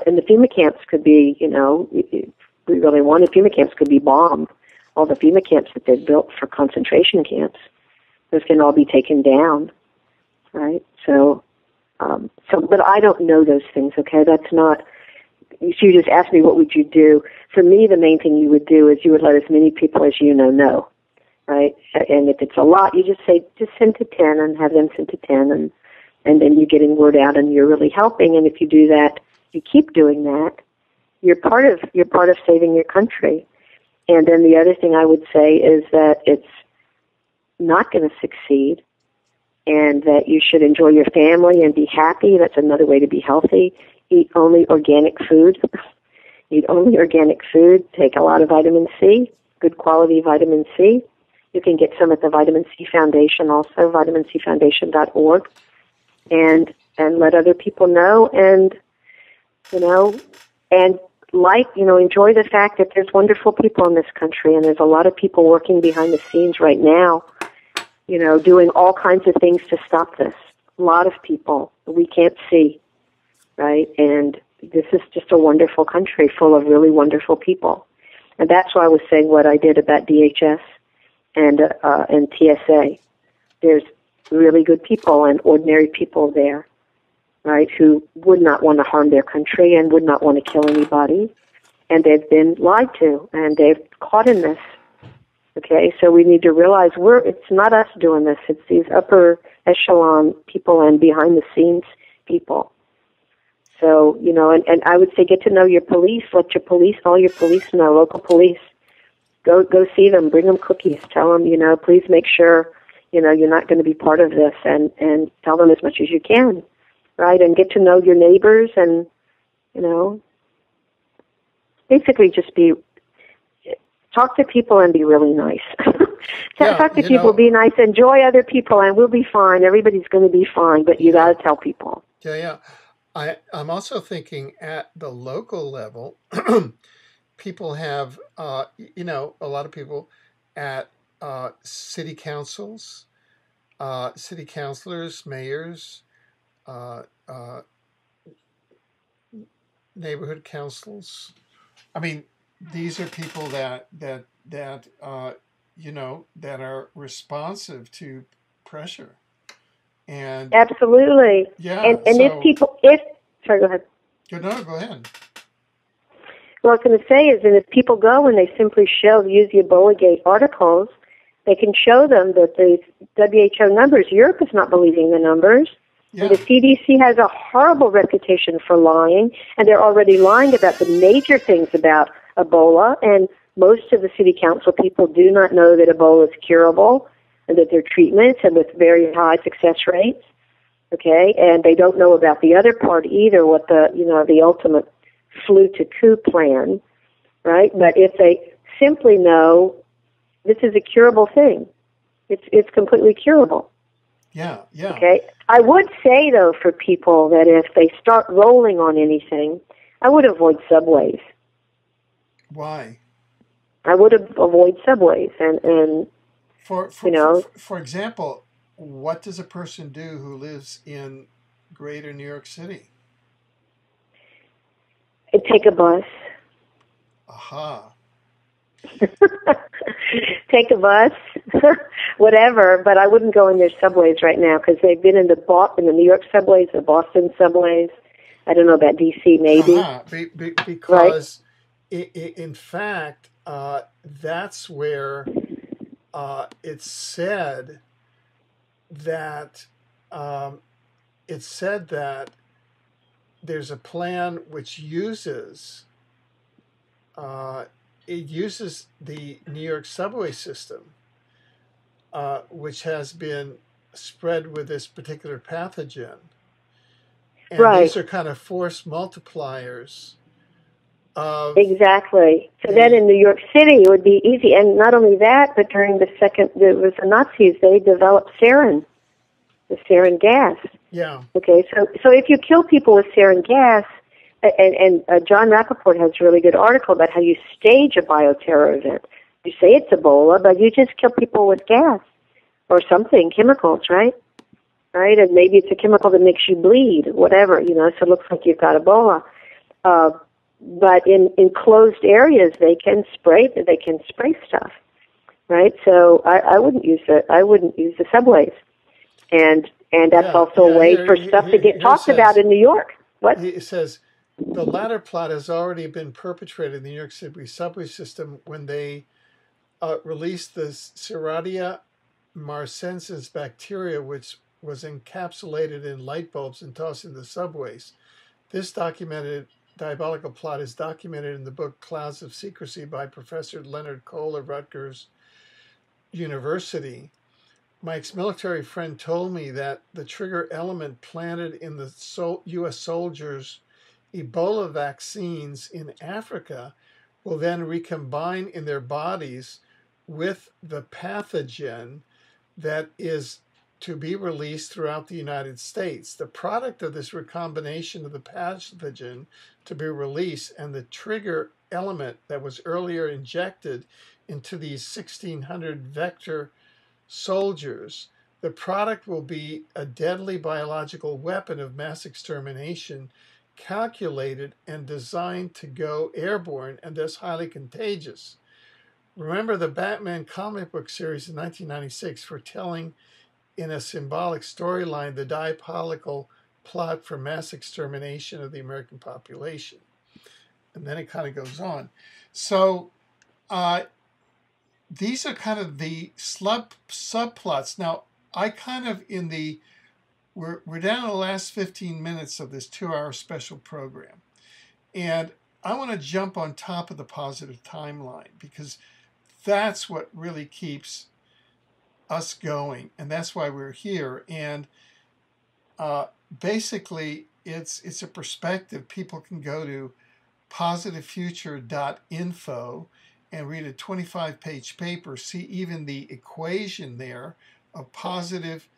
and the FEMA camps could be, if we really wanted, FEMA camps could be bombed. All the FEMA camps that they've built for concentration camps, those can all be taken down, right? So, but I don't know those things. Okay, that's not. You just asked me what would you do. For me, the main thing you would do is you would let as many people as you know, right? And if it's a lot, you just say, just send to 10 and have them send to 10, and then you're getting word out and you're really helping. And if you do that, you keep doing that, you're part of saving your country. And then the other thing I would say is that it's not going to succeed, and that you should enjoy your family and be happy. That's another way to be healthy. Eat only organic food. Eat only organic food. Take a lot of vitamin C, good quality vitamin C. You can get some at the Vitamin C Foundation also, vitamincfoundation.org, and let other people know, and enjoy the fact that there's wonderful people in this country, and there's a lot of people working behind the scenes right now, doing all kinds of things to stop this. A lot of people we can't see, right? And this is just a wonderful country full of really wonderful people. And that's why I was saying what I did about DHS and TSA. There's really good people and ordinary people there, right, who would not want to harm their country and would not want to kill anybody. And they've been lied to, and they've caught in this. Okay, so we need to realize it's not us doing this. It's these upper echelon people and behind the scenes people. So, and I would say get to know your police. Let all your police know, local police. Go see them, bring them cookies, tell them, please make sure, you're not going to be part of this, and tell them as much as you can, right? And get to know your neighbors, and, basically just talk to people and be really nice. Talk to people, be nice, enjoy other people, and we'll be fine. Everybody's going to be fine, but you got to tell people. Yeah. I'm also thinking at the local level, people have, a lot of people at city councils, city councilors, mayors, neighborhood councils. I mean, these are people that are responsive to pressure. And absolutely. Yeah. And sorry, go ahead. No, go ahead. What I was going to say is that if people go and they simply use the EbolaGate articles, they can show them that the WHO numbers, Europe is not believing the numbers. Yeah. And the CDC has a horrible reputation for lying, and they're already lying about the major things about Ebola, and most of the city council people do not know that Ebola is curable, and that there are treatments and with very high success rates, okay? And they don't know about the other part either, what the ultimate flu to coup plan, right? But if they simply know this is a curable thing, it's completely curable. Yeah. Okay? I would say, though, for people that if they start rolling on anything, I would avoid subways. Why? I would avoid subways and For example, what does a person do who lives in greater New York City? Take a bus. Aha. Take a bus, whatever, but I wouldn't go in their subways right now because they've been in the New York subways, the Boston subways. I don't know about D.C. maybe. Because, in fact, that's where it's said that there's a plan which uses the New York subway system, which has been spread with this particular pathogen, And Right. these are kind of force multipliers of Exactly. So then in New York City, it would be easy. And not only that, but during the Nazis, they developed sarin, the sarin gas. yeah. Okay, so if you kill people with sarin gas, and John Rappaport has a really good article about how you stage a bioterror event. You say it's Ebola, but you just kill people with gas or something, chemicals, right? Right, and maybe it's a chemical that makes you bleed, whatever, so it looks like you've got Ebola. But in closed areas, they can spray stuff, right? So I wouldn't use the subways, and that's also a way for stuff to get talked about in New York. What? It says the latter plot has already been perpetrated in the New York City subway system when they released the Serratia marcescens bacteria, which was encapsulated in light bulbs and tossed into subways. This diabolical plot is documented in the book Clouds of Secrecy by Professor Leonard Cole of Rutgers University. My ex-military friend told me that the trigger element planted in the U.S. soldiers' Ebola vaccines in Africa will then recombine in their bodies with the pathogen that is to be released throughout the United States. The product of this recombination of the pathogen to be released and the trigger element that was earlier injected into these 1,600 vector soldiers, the product will be a deadly biological weapon of mass extermination, calculated and designed to go airborne and thus highly contagious. Remember the Batman comic book series in 1996 foretelling in a symbolic storyline the diabolical plot for mass extermination of the American population. And then it kind of goes on. So these are kind of the subplots. Now, I kind of we're down to the last 15 minutes of this 2-hour special program. And I want to jump on top of the positive timeline because that's what really keeps us going. And that's why we're here. And basically, it's a perspective. People can go to positivefuture.info and read a 25-page paper, see even the equation there of positive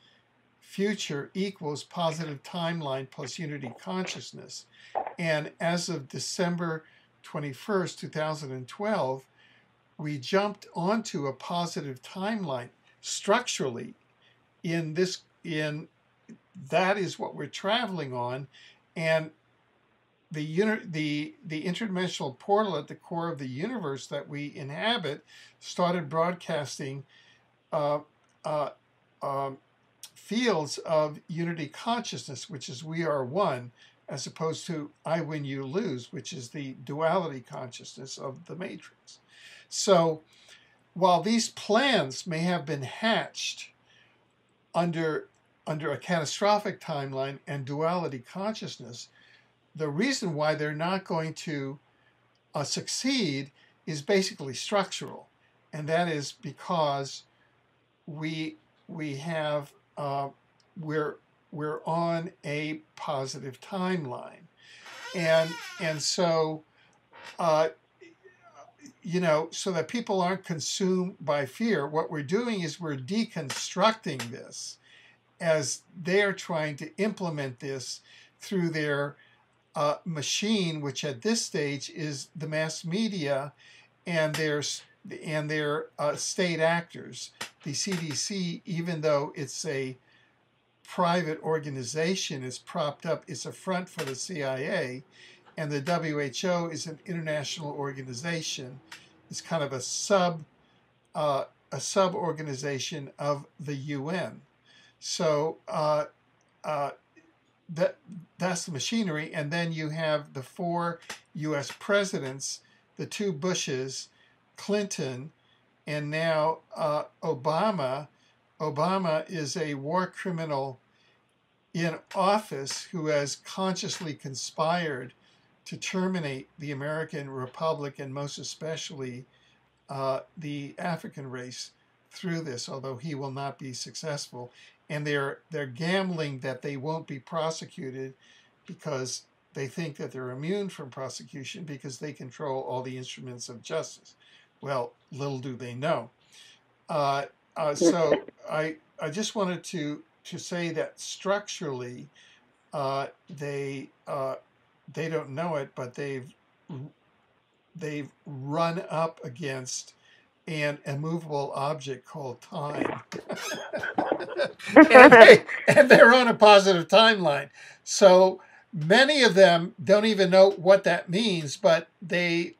future equals positive timeline plus unity consciousness. And as of December 21st, 2012, we jumped onto a positive timeline structurally that is what we're traveling on. And the interdimensional portal at the core of the universe that we inhabit started broadcasting fields of unity consciousness, which is we are one, as opposed to I win, you lose, which is the duality consciousness of the matrix. So while these plans may have been hatched under a catastrophic timeline and duality consciousness, the reason why they're not going to succeed is basically structural, and that is because we're on a positive timeline, and so so that people aren't consumed by fear. What we're doing is we're deconstructing this as they're trying to implement this through their machine, which at this stage is the mass media and their state actors. The CDC, even though it's a private organization, is propped up. It's a front for the CIA, and the WHO is an international organization. It's kind of a sub-organization of the UN. So that's the machinery. And then you have the 4 U.S. presidents, the 2 Bushes, Clinton, and now Obama. Obama is a war criminal in office who has consciously conspired to terminate the American Republic and most especially the African race through this, although he will not be successful. And they're gambling that they won't be prosecuted because they think that they're immune from prosecution because they control all the instruments of justice. Well, little do they know. So I just wanted to say that structurally they don't know it, but they've run up against an immovable object called time. and they're on a positive timeline. So many of them don't even know what that means, but their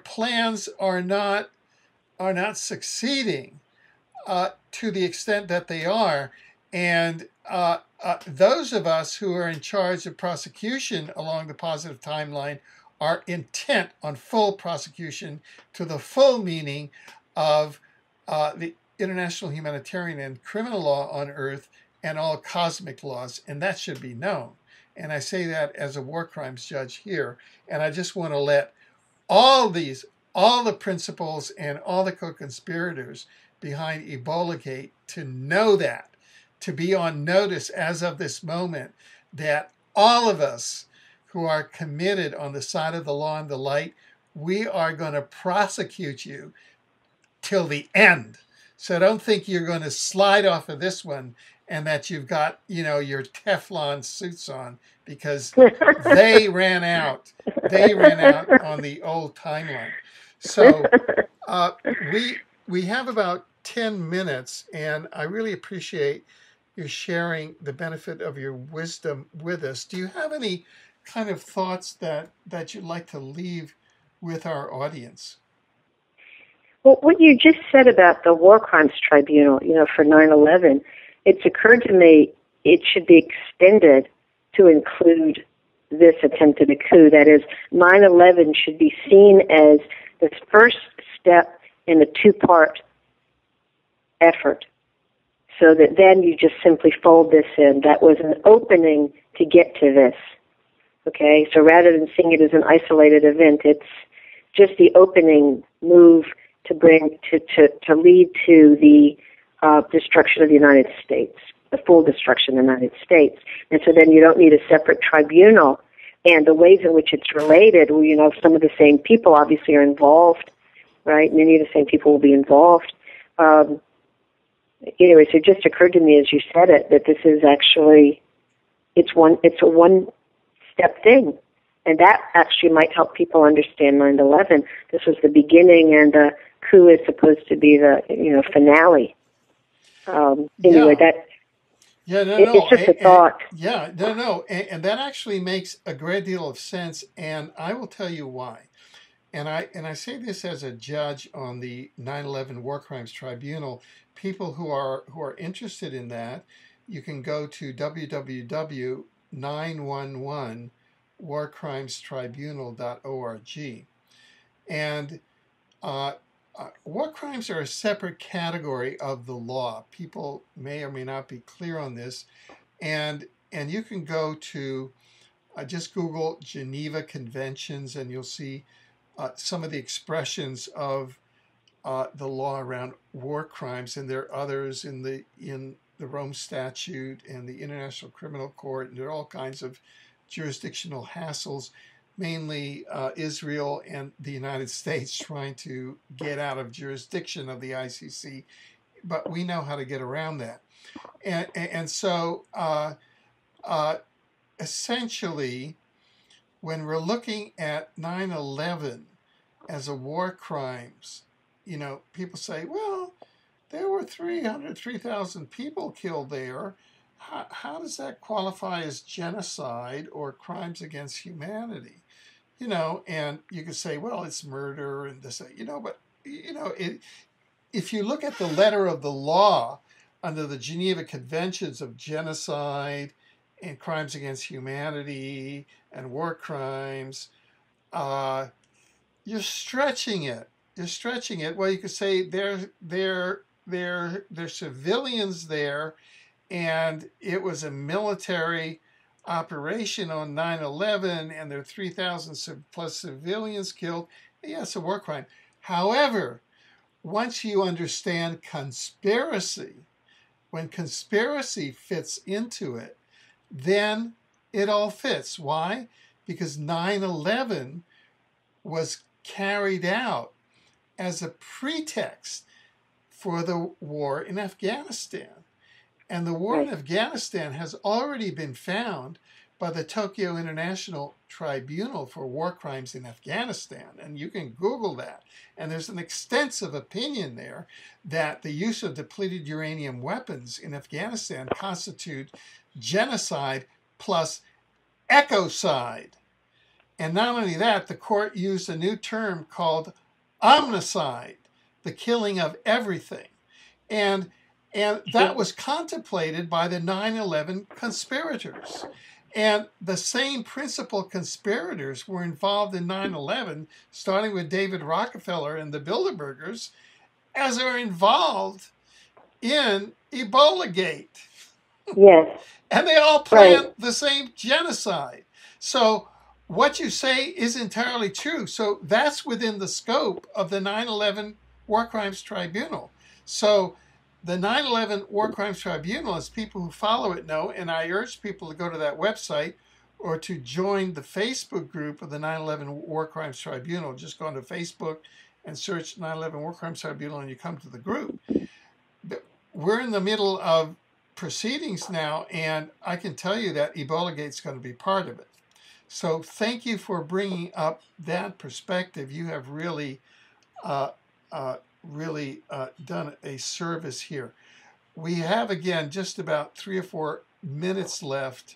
plans are not succeeding to the extent that they are. And those of us who are in charge of prosecution along the positive timeline are intent on full prosecution to the full meaning of the international humanitarian and criminal law on earth and all cosmic laws, and that should be known. And I say that as a war crimes judge here, and I just want to let all the principals and all the co-conspirators behind EbolaGate to know that, to be on notice as of this moment, that all of us who are committed on the side of the law and the light, we are going to prosecute you till the end. So don't think you're going to slide off of this one and that you've got, your Teflon suits on, because they ran out. They ran out on the old timeline. So we have about 10 minutes, and I really appreciate you sharing the benefit of your wisdom with us. Do you have any kind of thoughts that you'd like to leave with our audience? Well, what you just said about the War Crimes Tribunal, for 9/11, it's occurred to me it should be extended to include this attempt at a coup. That is, 9/11 should be seen as the first step in a two-part effort, so that then you just simply fold this in. That was an opening to get to this. Okay, so rather than seeing it as an isolated event, it's just the opening move to lead to the destruction of the United States, the full destruction of the United States. And so then you don't need a separate tribunal. And the ways in which it's related, well, some of the same people obviously are involved, right? Many of the same people will be involved. Anyway, so it just occurred to me as you said it that this is actually, it's a one-step thing. And that actually might help people understand 9/11. This was the beginning, and the coup is supposed to be the finale. Anyway, it's just a thought. And that actually makes a great deal of sense, and I will tell you why. And I say this as a judge on the 9/11 War Crimes Tribunal. People who are interested in that, you can go to www.911warcrimestribunal.org. And war crimes are a separate category of the law. People may or may not be clear on this. And you can go to, just Google Geneva Conventions, and you'll see some of the expressions of the law around war crimes. And there are others in the Rome Statute and the International Criminal Court, and there are all kinds of jurisdictional hassles, mainly Israel and the United States trying to get out of jurisdiction of the ICC, but we know how to get around that. And so essentially, when we're looking at 9/11 as a war crimes, people say, well, there were 3,000 people killed there. How does that qualify as genocide or crimes against humanity? And you could say, well, it's murder and this, but if you look at the letter of the law under the Geneva Conventions of genocide and crimes against humanity and war crimes, you're stretching it. Well, you could say they're civilians there, and it was a military operation on 9/11, and there are 3,000 plus civilians killed. Yeah, it's a war crime. However, once you understand conspiracy, when conspiracy fits into it, then it all fits. Why? Because 9/11 was carried out as a pretext for the war in Afghanistan. And the war in Afghanistan has already been found by the Tokyo International Tribunal for War Crimes in Afghanistan. And you can Google that. And there's an extensive opinion there that the use of depleted uranium weapons in Afghanistan constitute genocide plus ecocide. And not only that, the court used a new term called omnicide, the killing of everything. And that was contemplated by the 9/11 conspirators. And the same principal conspirators were involved in 9/11, starting with David Rockefeller and the Bilderbergers, as are involved in EbolaGate. Yes. And they all planned the same genocide. So what you say is entirely true. So that's within the scope of the 9/11 War Crimes Tribunal. So the 9/11 War Crimes Tribunal, as people who follow it know, and I urge people to go to that website or to join the Facebook group of the 9/11 War Crimes Tribunal. Just go onto Facebook and search 9/11 War Crimes Tribunal and you come to the group. We're in the middle of proceedings now, and I can tell you that EbolaGate's going to be part of it. So thank you for bringing up that perspective. You have really done a service here. We have, again, just about 3 or 4 minutes left.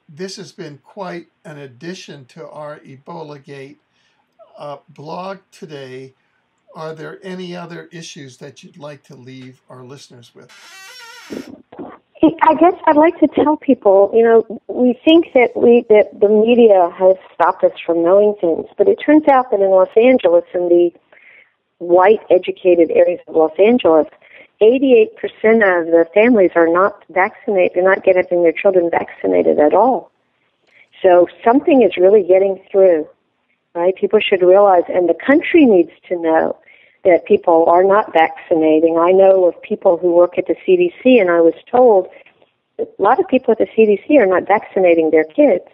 This has been quite an addition to our EbolaGate blog today. Are there any other issues that you'd like to leave our listeners with? I guess I'd like to tell people, we think that the media has stopped us from knowing things, but it turns out that in Los Angeles, in the white educated areas of Los Angeles, 88% of the families are not vaccinated. They're not getting their children vaccinated at all. So something is really getting through, right? People should realize, and the country needs to know, that people are not vaccinating. I know of people who work at the CDC, and I was told that a lot of people at the CDC are not vaccinating their kids.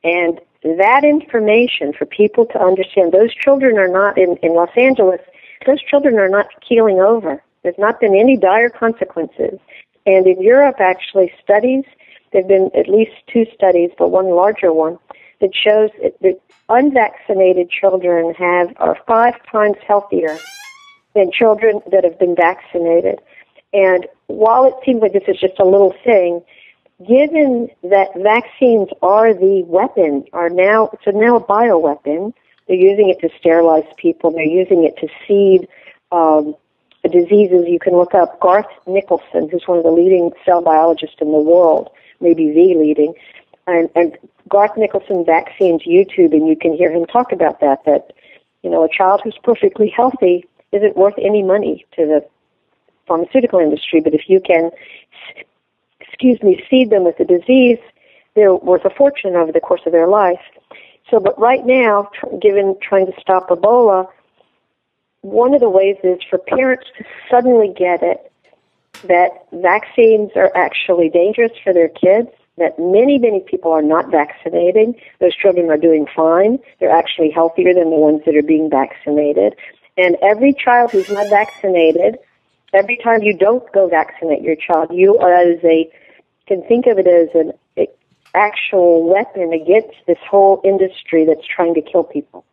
And that information for people to understand, those children are not, in Los Angeles, those children are not keeling over. There's not been any dire consequences. And in Europe, actually, studies, there have been at least 2 studies, but one larger one, that shows that unvaccinated children are 5 times healthier than children that have been vaccinated. And while it seems like this is just a little thing, given that vaccines are the weapon, it's now a bioweapon. They're using it to sterilize people. They're using it to seed diseases. You can look up Garth Nicholson, who's one of the leading cell biologists in the world, maybe the leading, and Garth Nicholson Vaccines YouTube, and you can hear him talk about that a child who's perfectly healthy isn't worth any money to the pharmaceutical industry, but if you can, seed them with a disease, they're worth a fortune over the course of their life. So, but right now, trying to stop Ebola, one of the ways is for parents to suddenly get it that vaccines are actually dangerous for their kids, that many, many people are not vaccinating. Those children are doing fine. They're actually healthier than the ones that are being vaccinated. And every child who's not vaccinated, every time you don't go vaccinate your child, you can think of it as an actual weapon against this whole industry that's trying to kill people,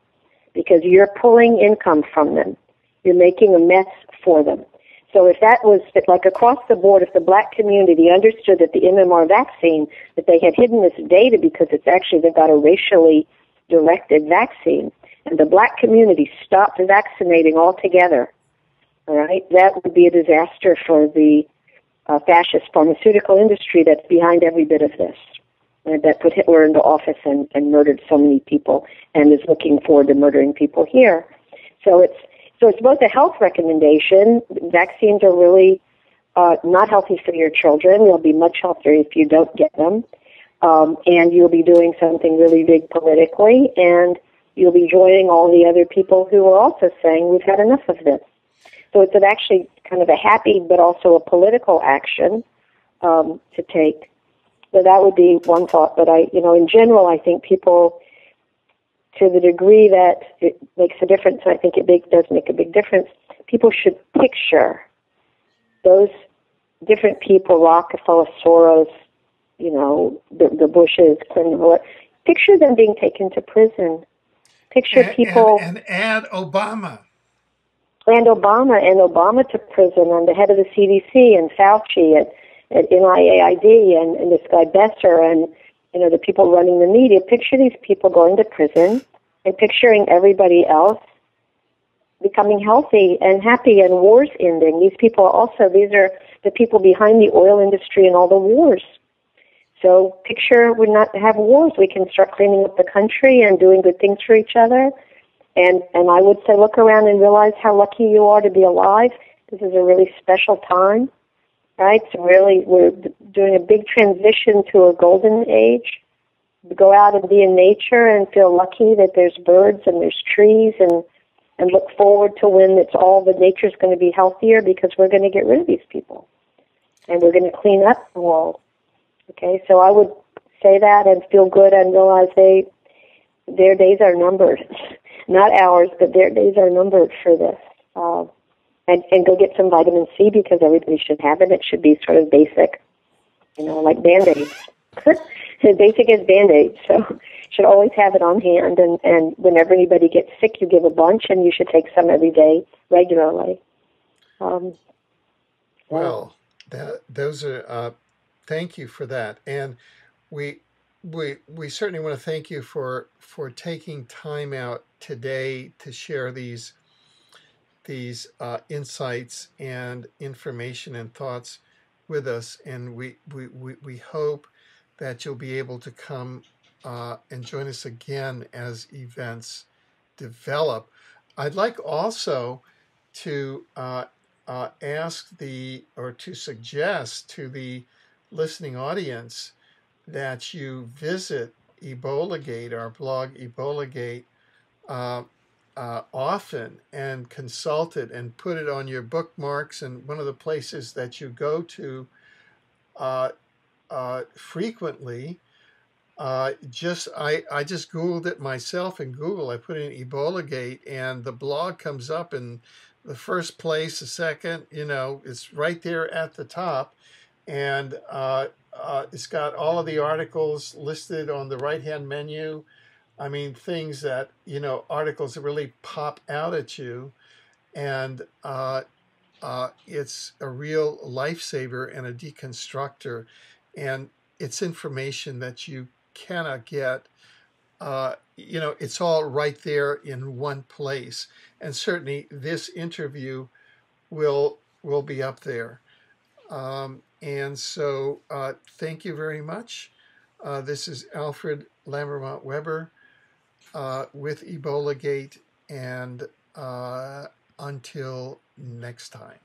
because you're pulling income from them. You're making a mess for them. So if that was like across the board, if the black community understood that the MMR vaccine, that they had hidden this data because they've got a racially directed vaccine, and the black community stopped vaccinating altogether, all right, that would be a disaster for the fascist pharmaceutical industry that's behind every bit of this, and that put Hitler into office and murdered so many people and is looking forward to murdering people here. So it's both a health recommendation. Vaccines are really not healthy for your children. They'll be much healthier if you don't get them. And you'll be doing something really big politically, and you'll be joining all the other people who are also saying we've had enough of this. So it's actually kind of a happy but also a political action to take. So that would be one thought. But in general, I think people, to the degree that it makes a difference, and I think it does make a big difference, people should picture those different people, Rockefeller, Soros, the Bushes, Clinton, picture them being taken to prison. Picture people... And add Obama. And Obama to prison, and the head of the CDC, and Fauci at NIAID, and this guy Besser, and the people running the media. Picture these people going to prison, and picturing everybody else becoming healthy and happy, and wars ending. These are the people behind the oil industry and all the wars. So picture we not have wars. We can start cleaning up the country and doing good things for each other. And I would say look around and realize how lucky you are to be alive. This is a really special time, right? So really we're doing a big transition to a golden age. Go out and be in nature and feel lucky that there's birds and there's trees, and look forward to when the nature's going to be healthier, because we're going to get rid of these people. And we're going to clean up the world. Okay, so I would say that and feel good and realize their days are numbered. Not ours, but their days are numbered for this. And go get some vitamin C, because everybody should have it. It should be sort of basic, like Band-Aids. Basic as Band-Aids, so should always have it on hand. And whenever anybody gets sick, you give a bunch, and you should take some every day, regularly. Well, those are... thank you for that, and we certainly want to thank you for taking time out today to share these insights and information and thoughts with us. And we hope that you'll be able to come and join us again as events develop. I'd like also to ask to suggest to the listening audience that you visit EbolaGate, our blog EbolaGate, often, and consult it and put it on your bookmarks, and one of the places that you go to frequently. I just Googled it myself in Google. I put in EbolaGate, and the blog comes up in the first place, the second, it's right there at the top. And it's got all of the articles listed on the right-hand menu. I mean, things that, articles that really pop out at you. And it's a real lifesaver and a deconstructor. And it's information that you cannot get. It's all right there in one place. And certainly this interview will be up there. And so thank you very much. This is Alfred Lambermont Weber with EbolaGate, and until next time.